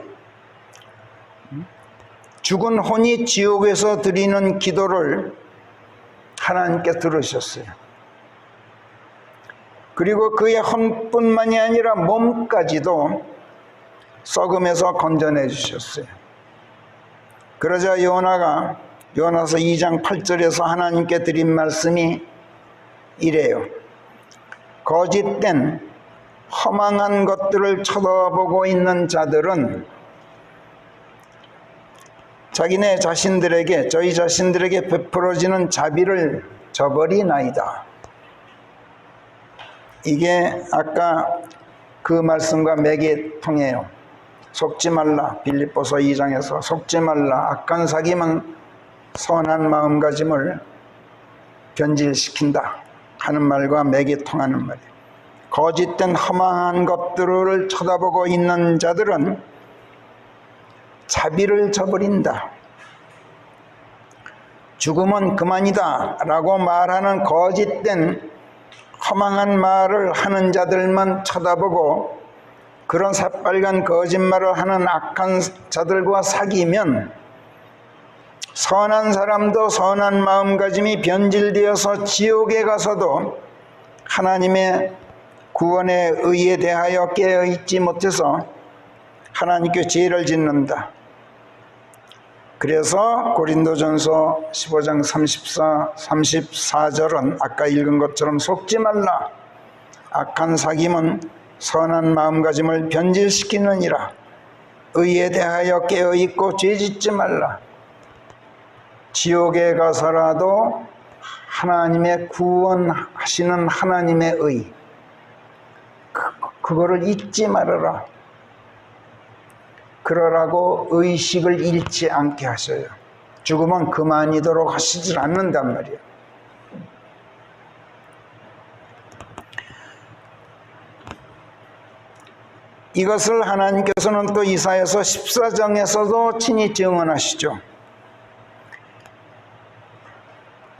죽은 혼이 지옥에서 드리는 기도를 하나님께 들으셨어요. 그리고 그의 혼뿐만이 아니라 몸까지도 썩음에서 건져내 주셨어요. 그러자 요나가 요나서 2장 8절에서 하나님께 드린 말씀이 이래요. 거짓된 허망한 것들을 쳐다보고 있는 자들은 자기네 자신들에게, 저희 자신들에게 베풀어지는 자비를 저버리나이다. 이게 아까 그 말씀과 맥이 통해요. 속지 말라, 빌립보서 2장에서 속지 말라, 악한 사귐은 선한 마음가짐을 변질시킨다 하는 말과 맥이 통하는 말이에요. 거짓된 허망한 것들을 쳐다보고 있는 자들은 자비를 저버린다. 죽음은 그만이다 라고 말하는 거짓된 허망한 말을 하는 자들만 쳐다보고 그런 새빨간 거짓말을 하는 악한 자들과 사귀면 선한 사람도 선한 마음가짐이 변질되어서 지옥에 가서도 하나님의 구원의 의에 대하여 깨어있지 못해서 하나님께 죄를 짓는다. 그래서 고린도전서 15장 34절은 아까 읽은 것처럼 속지 말라. 악한 사귐은 선한 마음가짐을 변질시키느니라. 의에 대하여 깨어있고 죄짓지 말라. 지옥에 가서라도 하나님의 구원하시는 하나님의 의, 그거를 잊지 말아라. 그러라고 의식을 잃지 않게 하셔요. 죽으면 그만이도록 하시질 않는단 말이에요. 이것을 하나님께서는 또 이사야서 14장에서도 친히 증언하시죠.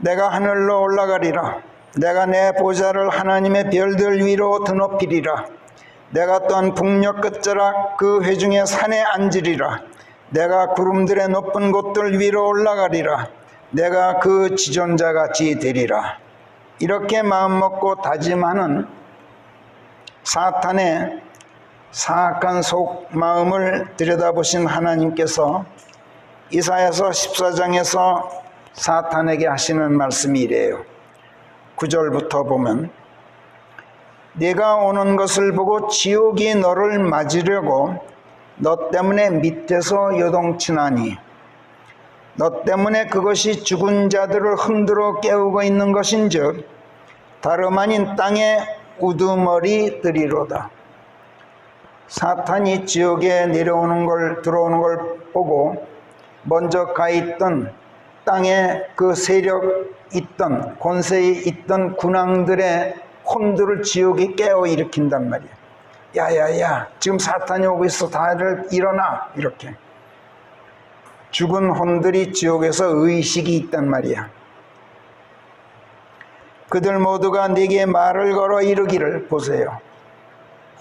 내가 하늘로 올라가리라. 내가 내 보좌를 하나님의 별들 위로 드높이리라. 내가 또한 북녘 끝자락 그 회중의 산에 앉으리라. 내가 구름들의 높은 곳들 위로 올라가리라. 내가 그 지존자같이 되리라. 이렇게 마음먹고 다짐하는 사탄의 사악한 속마음을 들여다보신 하나님께서 이사야서 14장에서 사탄에게 하시는 말씀이 이래요. 9절부터 보면 네가 오는 것을 보고 지옥이 너를 맞으려고 너 때문에 밑에서 요동치나니 너 때문에 그것이 죽은 자들을 흔들어 깨우고 있는 것인즉 다름 아닌 땅에 우두머리들이로다. 사탄이 지옥에 들어오는 걸 보고 먼저 가 있던 땅에 그 세력 있던 권세에 있던 군왕들의 혼들을 지옥이 깨어 일으킨단 말이야. 야야야, 지금 사탄이 오고 있어. 다들 일어나. 이렇게 죽은 혼들이 지옥에서 의식이 있단 말이야. 그들 모두가 네게 말을 걸어 이르기를, 보세요,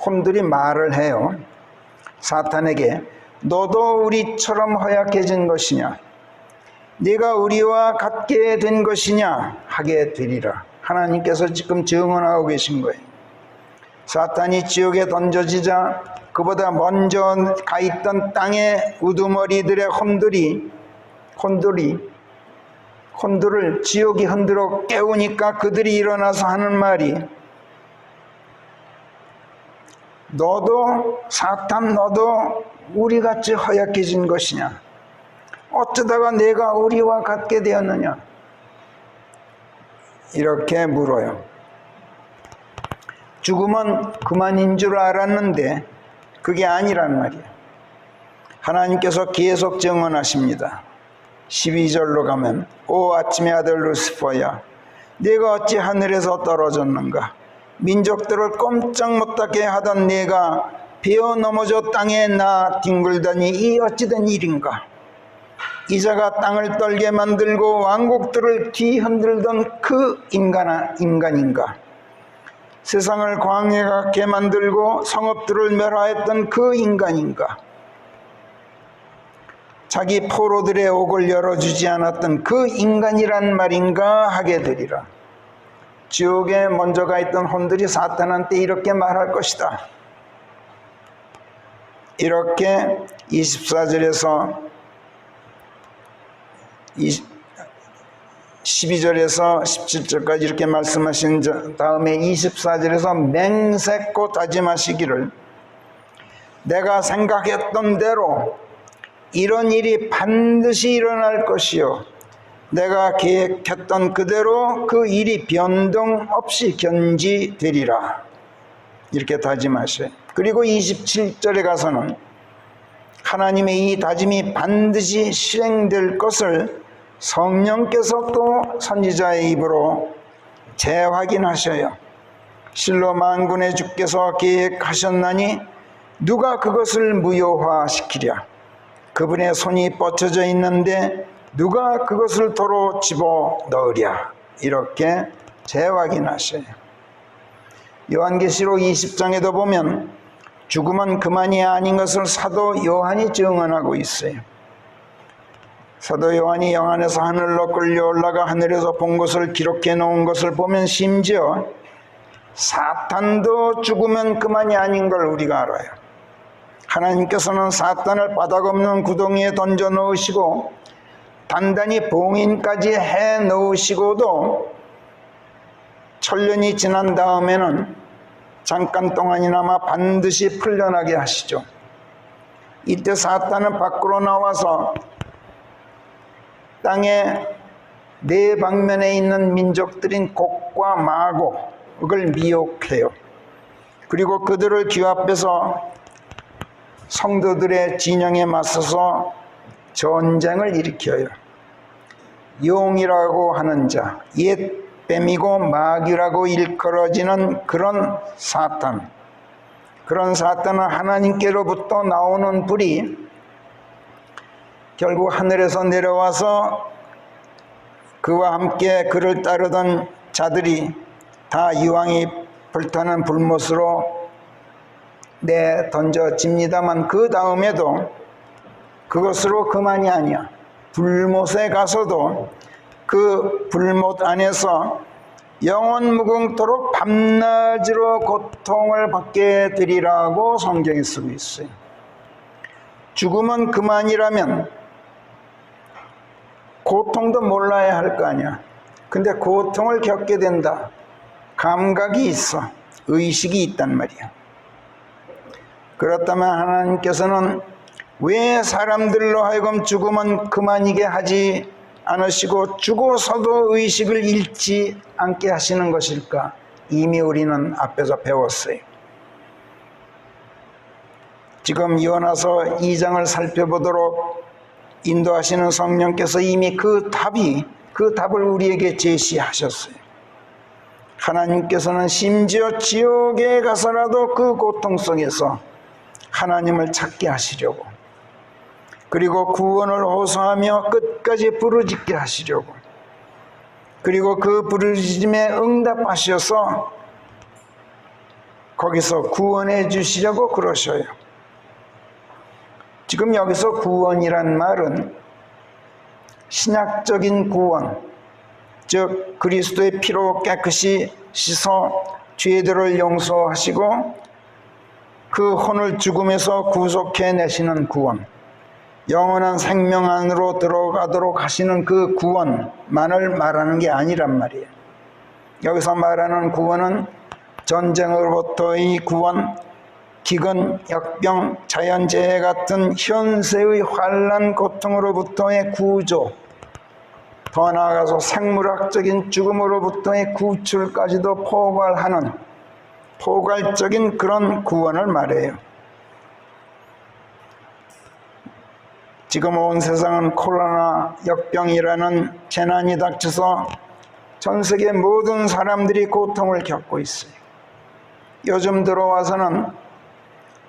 혼들이 말을 해요. 사탄에게 너도 우리처럼 허약해진 것이냐, 네가 우리와 같게 된 것이냐 하게 되리라. 하나님께서 지금 증언하고 계신 거예요. 사탄이 지옥에 던져지자 그보다 먼저 가 있던 땅의 우두머리들의 혼들을 지옥이 흔들어 깨우니까 그들이 일어나서 하는 말이, 너도 사탄, 너도 우리같이 허약해진 것이냐, 어쩌다가 내가 우리와 같게 되었느냐, 이렇게 물어요. 죽음은 그만인 줄 알았는데 그게 아니란 말이에요. 하나님께서 계속 증언하십니다. 12절로 가면 오 아침의 아들 루시퍼야, 네가 어찌 하늘에서 떨어졌는가. 민족들을 꼼짝 못하게 하던 네가 베어 넘어져 땅에 나 뒹굴다니 이 어찌된 일인가. 이자가 땅을 떨게 만들고 왕국들을 뒤흔들던 그 인간인가. 세상을 광야 같게 만들고 성읍들을 멸하였던 그 인간인가. 자기 포로들의 옥을 열어주지 않았던 그 인간이란 말인가 하게 되리라. 지옥에 먼저 가 있던 혼들이 사탄한테 이렇게 말할 것이다. 이렇게 24절에서 12절에서 17절까지 이렇게 말씀하신 다음에 24절에서 맹세코 다짐하시기를, 내가 생각했던 대로 이런 일이 반드시 일어날 것이요 내가 계획했던 그대로 그 일이 변동 없이 견지되리라. 이렇게 다짐하셔요. 그리고 27절에 가서는 하나님의 이 다짐이 반드시 실행될 것을 성령께서 또 선지자의 입으로 재확인하셔요. 실로 만군의 주께서 계획하셨나니 누가 그것을 무효화시키랴. 그분의 손이 뻗쳐져 있는데 누가 그것을 도로 집어넣으랴. 이렇게 재확인하셔요. 요한계시록 20장에도 보면 죽음은 그만이 아닌 것을 사도 요한이 증언하고 있어요. 사도 요한이 영안에서 하늘로 끌려 올라가 하늘에서 본 것을 기록해 놓은 것을 보면 심지어 사탄도 죽으면 그만이 아닌 걸 우리가 알아요. 하나님께서는 사탄을 바닥 없는 구덩이에 던져 넣으시고 단단히 봉인까지 해 넣으시고도 천년이 지난 다음에는 잠깐 동안이나마 반드시 풀려나게 하시죠. 이때 사탄은 밖으로 나와서 땅의 네 방면에 있는 민족들인 곡과 마곡을 미혹해요. 그리고 그들을 귀합해서 성도들의 진영에 맞서서 전쟁을 일으켜요. 용이라고 하는 자, 옛 뱀이고 마귀라고 일컬어지는 그런 사탄은 하나님께로부터 나오는 불이 결국 하늘에서 내려와서 그와 함께 그를 따르던 자들이 다 이왕이 불타는 불못으로 내던져집니다만 그 다음에도 그것으로 그만이 아니야. 불못에 가서도 그 불못 안에서 영원 무궁토록 밤낮으로 고통을 받게 되리라고 성경에 쓰고 있어요. 죽음은 그만이라면 고통도 몰라야 할 거 아니야. 근데 고통을 겪게 된다. 감각이 있어. 의식이 있단 말이야. 그렇다면 하나님께서는 왜 사람들로 하여금 죽음은 그만이게 하지 않으시고 죽어서도 의식을 잃지 않게 하시는 것일까? 이미 우리는 앞에서 배웠어요. 지금 요나서 2장을 살펴보도록 인도하시는 성령께서 이미 그 답을 우리에게 제시하셨어요. 하나님께서는 심지어 지옥에 가서라도 그 고통 속에서 하나님을 찾게 하시려고, 그리고 구원을 호소하며 끝까지 부르짖게 하시려고, 그리고 그 부르짖음에 응답하셔서 거기서 구원해 주시려고 그러셔요. 지금 여기서 구원이란 말은 신약적인 구원, 즉 그리스도의 피로 깨끗이 씻어 죄들을 용서하시고 그 혼을 죽음에서 구속해내시는 구원, 영원한 생명 안으로 들어가도록 하시는 그 구원만을 말하는 게 아니란 말이에요. 여기서 말하는 구원은 전쟁으로부터의 구원, 기근, 역병, 자연재해 같은 현세의 환난 고통으로부터의 구조, 더 나아가서 생물학적인 죽음으로부터의 구출까지도 포괄하는 포괄적인 그런 구원을 말해요. 지금 온 세상은 코로나 역병이라는 재난이 닥쳐서 전 세계 모든 사람들이 고통을 겪고 있어요. 요즘 들어와서는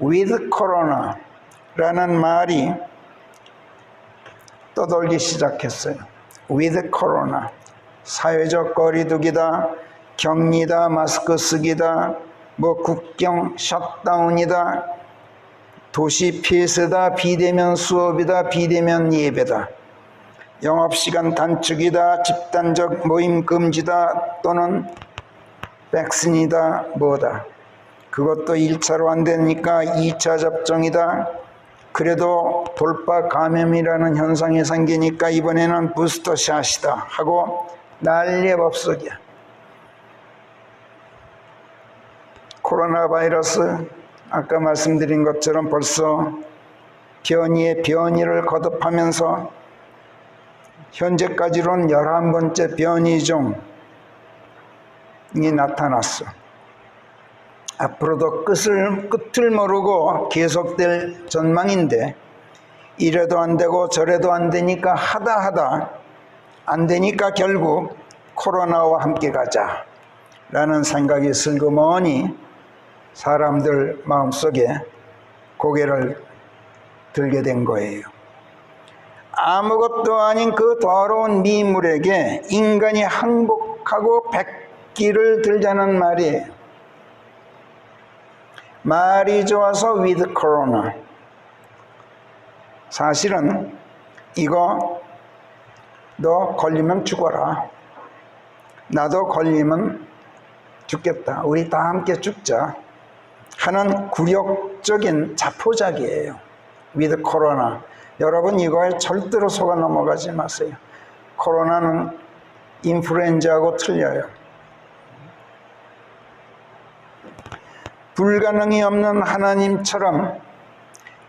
with corona라는 말이 떠돌기 시작했어요. with corona, 사회적 거리두기다, 격리다, 마스크 쓰기다, 국경 셧다운이다, 도시 폐쇄다, 비대면 수업이다, 비대면 예배다, 영업시간 단축이다, 집단적 모임 금지다, 또는 백신이다, 뭐다. 그것도 1차로 안 되니까 2차 접종이다. 그래도 돌파 감염이라는 현상이 생기니까 이번에는 부스터샷이다 하고 난리의 법석이야. 코로나 바이러스, 아까 말씀드린 것처럼 벌써 변이의 변이를 거듭하면서 현재까지로는 11번째 변이종이 나타났어. 앞으로도 끝을 모르고 계속될 전망인데, 이래도 안 되고 저래도 안 되니까 하다 안 되니까 결국 코로나와 함께 가자 라는 생각이 슬그머니 사람들 마음속에 고개를 들게 된 거예요. 아무것도 아닌 그 더러운 미물에게 인간이 항복하고 백기를 들자는 말이에요. 말이 좋아서 with corona. 사실은 이거 너 걸리면 죽어라, 나도 걸리면 죽겠다, 우리 다 함께 죽자 하는 굴욕적인 자포자기예요. with corona. 여러분 이거에 절대로 속아 넘어가지 마세요. 코로나는 인플루엔자하고 틀려요. 불가능이 없는 하나님처럼,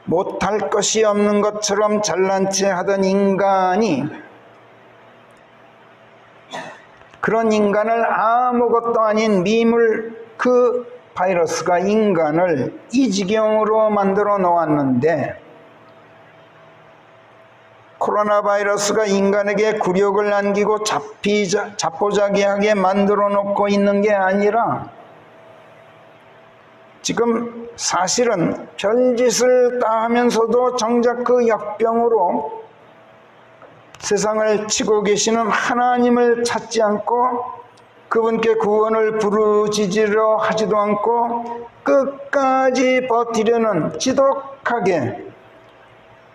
못할 것이 없는 것처럼 잘난 체 하던 인간이, 그런 인간을 아무것도 아닌 미물, 그 바이러스가 인간을 이 지경으로 만들어 놓았는데, 코로나 바이러스가 인간에게 굴욕을 안기고 자포자기하게 만들어 놓고 있는 게 아니라, 지금 사실은 별짓을 다 하면서도 정작 그 역병으로 세상을 치고 계시는 하나님을 찾지 않고 그분께 구원을 부르짖으려 하지도 않고 끝까지 버티려는 지독하게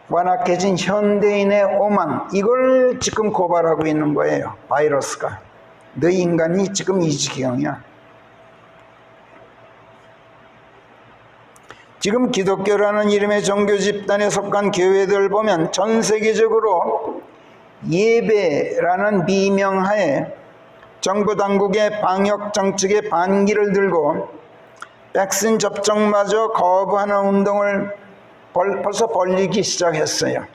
완악해진 현대인의 오만, 이걸 지금 고발하고 있는 거예요. 바이러스가. 너희 인간이 지금 이 지경이야. 지금 기독교라는 이름의 종교 집단에 속한 교회들 보면 전 세계적으로 예배라는 비명하에 정부 당국의 방역 정책에 반기를 들고 백신 접종마저 거부하는 운동을 벌써 벌리기 시작했어요.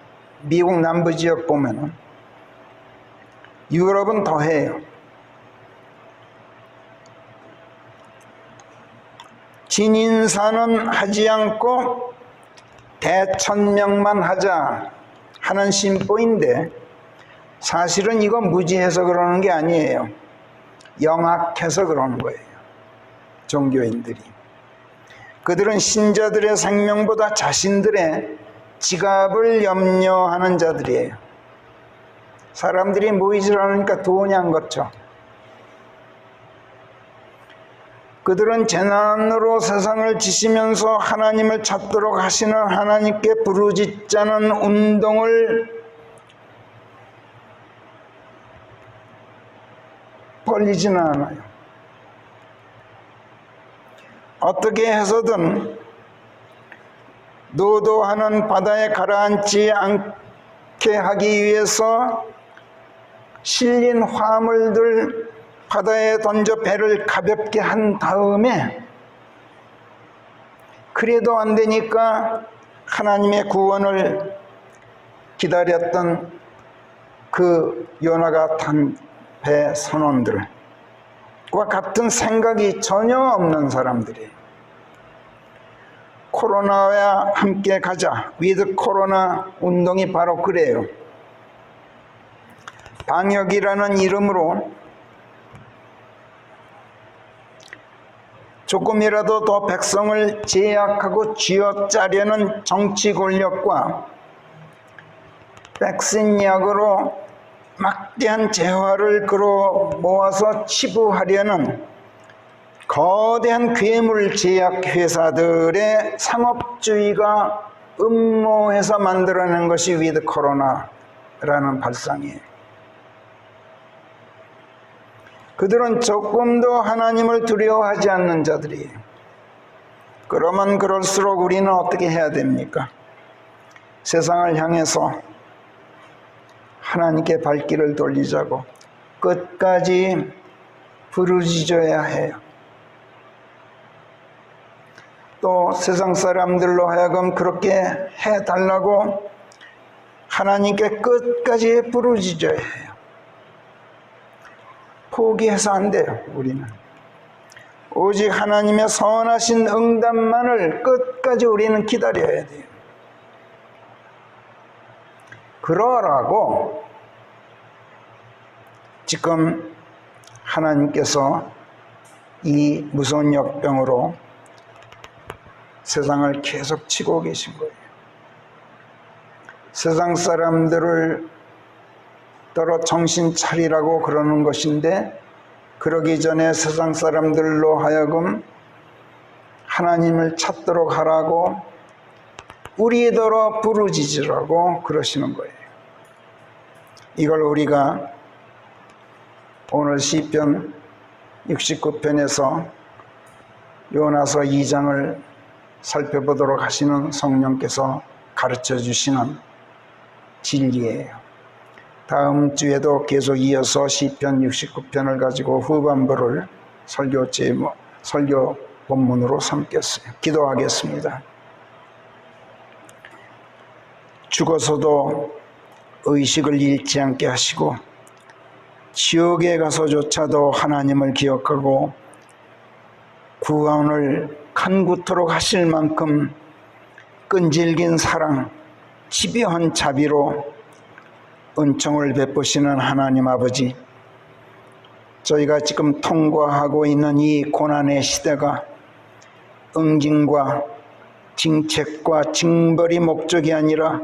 미국 남부 지역 보면은. 유럽은 더해요. 진인사는 하지 않고 대천명만 하자 하는 심보인데 사실은 이거 무지해서 그러는 게 아니에요. 영악해서 그러는 거예요. 종교인들이. 그들은 신자들의 생명보다 자신들의 지갑을 염려하는 자들이에요. 사람들이 모이질 않으니까 돈이 안 걷죠. 그들은 재난으로 세상을 지시면서 하나님을 찾도록 하시는 하나님께 부르짖자는 운동을 벌리지는 않아요. 어떻게 해서든 노도하는 바다에 가라앉지 않게 하기 위해서 실린 화물들 바다에 던져 배를 가볍게 한 다음에 그래도 안 되니까 하나님의 구원을 기다렸던 그 요나가 탄 배 선원들과 같은 생각이 전혀 없는 사람들이에요. 코로나와 함께 가자, 위드 코로나 운동이 바로 그래요. 방역이라는 이름으로 조금이라도 더 백성을 제약하고 쥐어짜려는 정치 권력과 백신 약으로 막대한 재화를 끌어 모아서 치부하려는 거대한 괴물 제약 회사들의 상업주의가 음모해서 만들어낸 것이 위드 코로나라는 발상이에요. 그들은 조금도 하나님을 두려워하지 않는 자들이에요. 그러면 그럴수록 우리는 어떻게 해야 됩니까? 세상을 향해서 하나님께 발길을 돌리자고 끝까지 부르짖어야 해요. 또 세상 사람들로 하여금 그렇게 해달라고 하나님께 끝까지 부르짖어야 해요. 포기해서 안 돼요. 우리는 오직 하나님의 선하신 응답만을 끝까지 우리는 기다려야 돼요. 그러라고 지금 하나님께서 이 무서운 역병으로 세상을 계속 치고 계신 거예요. 세상 사람들을 떨어 정신 차리라고 그러는 것인데 그러기 전에 세상 사람들로 하여금 하나님을 찾도록 하라고 우리더러 부르짖으라고 그러시는 거예요. 이걸 우리가 오늘 시편 69편에서 요나서 2장을 살펴보도록 하시는 성령께서 가르쳐 주시는 진리예요. 다음 주에도 계속 이어서 시편 69편을 가지고 후반부를 설교 본문으로 삼겠어요. 기도하겠습니다. 죽어서도 의식을 잃지 않게 하시고 지옥에 가서조차도 하나님을 기억하고 구원을 간구토록 하실 만큼 끈질긴 사랑, 집요한 자비로 은총을 베푸시는 하나님 아버지, 저희가 지금 통과하고 있는 이 고난의 시대가 응징과 징책과 징벌이 목적이 아니라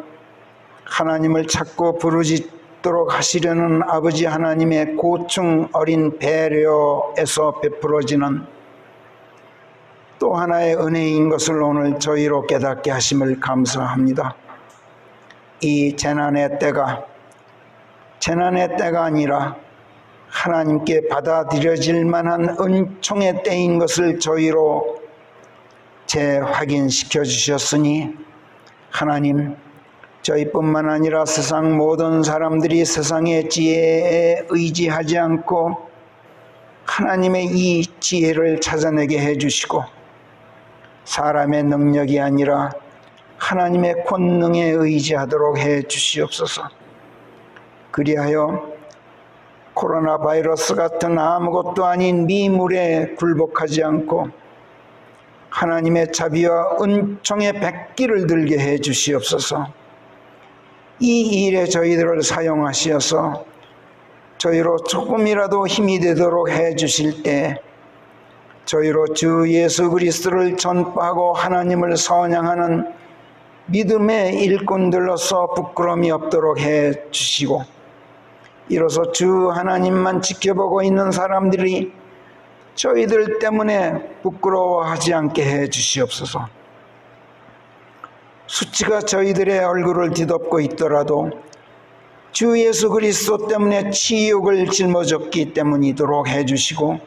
하나님을 찾고 죽도록 하시려는 아버지 하나님의 고충 어린 배려에서 베풀어지는 또 하나의 은혜인 것을 오늘 저희로 깨닫게 하심을 감사합니다. 이 재난의 때가 아니라 하나님께 받아들여질 만한 은총의 때인 것을 저희로 재확인시켜 주셨으니 하나님, 저희뿐만 아니라 세상 모든 사람들이 세상의 지혜에 의지하지 않고 하나님의 이 지혜를 찾아내게 해주시고 사람의 능력이 아니라 하나님의 권능에 의지하도록 해 주시옵소서. 그리하여 코로나 바이러스 같은 아무것도 아닌 미물에 굴복하지 않고 하나님의 자비와 은총의 백기를 들게 해 주시옵소서. 이 일에 저희들을 사용하시어서 저희로 조금이라도 힘이 되도록 해 주실 때 저희로 주 예수 그리스도를 전파하고 하나님을 선양하는 믿음의 일꾼들로서 부끄러움이 없도록 해 주시고 이로써 주 하나님만 지켜보고 있는 사람들이 저희들 때문에 부끄러워하지 않게 해 주시옵소서. 수치가 저희들의 얼굴을 뒤덮고 있더라도 주 예수 그리스도 때문에 치욕을 짊어졌기 때문이도록 해 주시고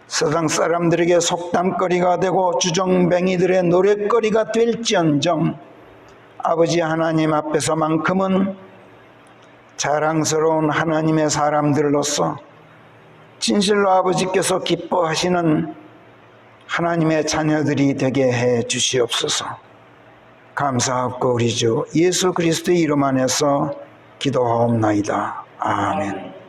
세상 사람들에게 속담거리가 되고 주정뱅이들의 노랫거리가 될지언정 아버지 하나님 앞에서만큼은 자랑스러운 하나님의 사람들로서 진실로 아버지께서 기뻐하시는 하나님의 자녀들이 되게 해 주시옵소서. 감사하고 우리 주 예수 그리스도의 이름 안에서 기도하옵나이다. 아멘.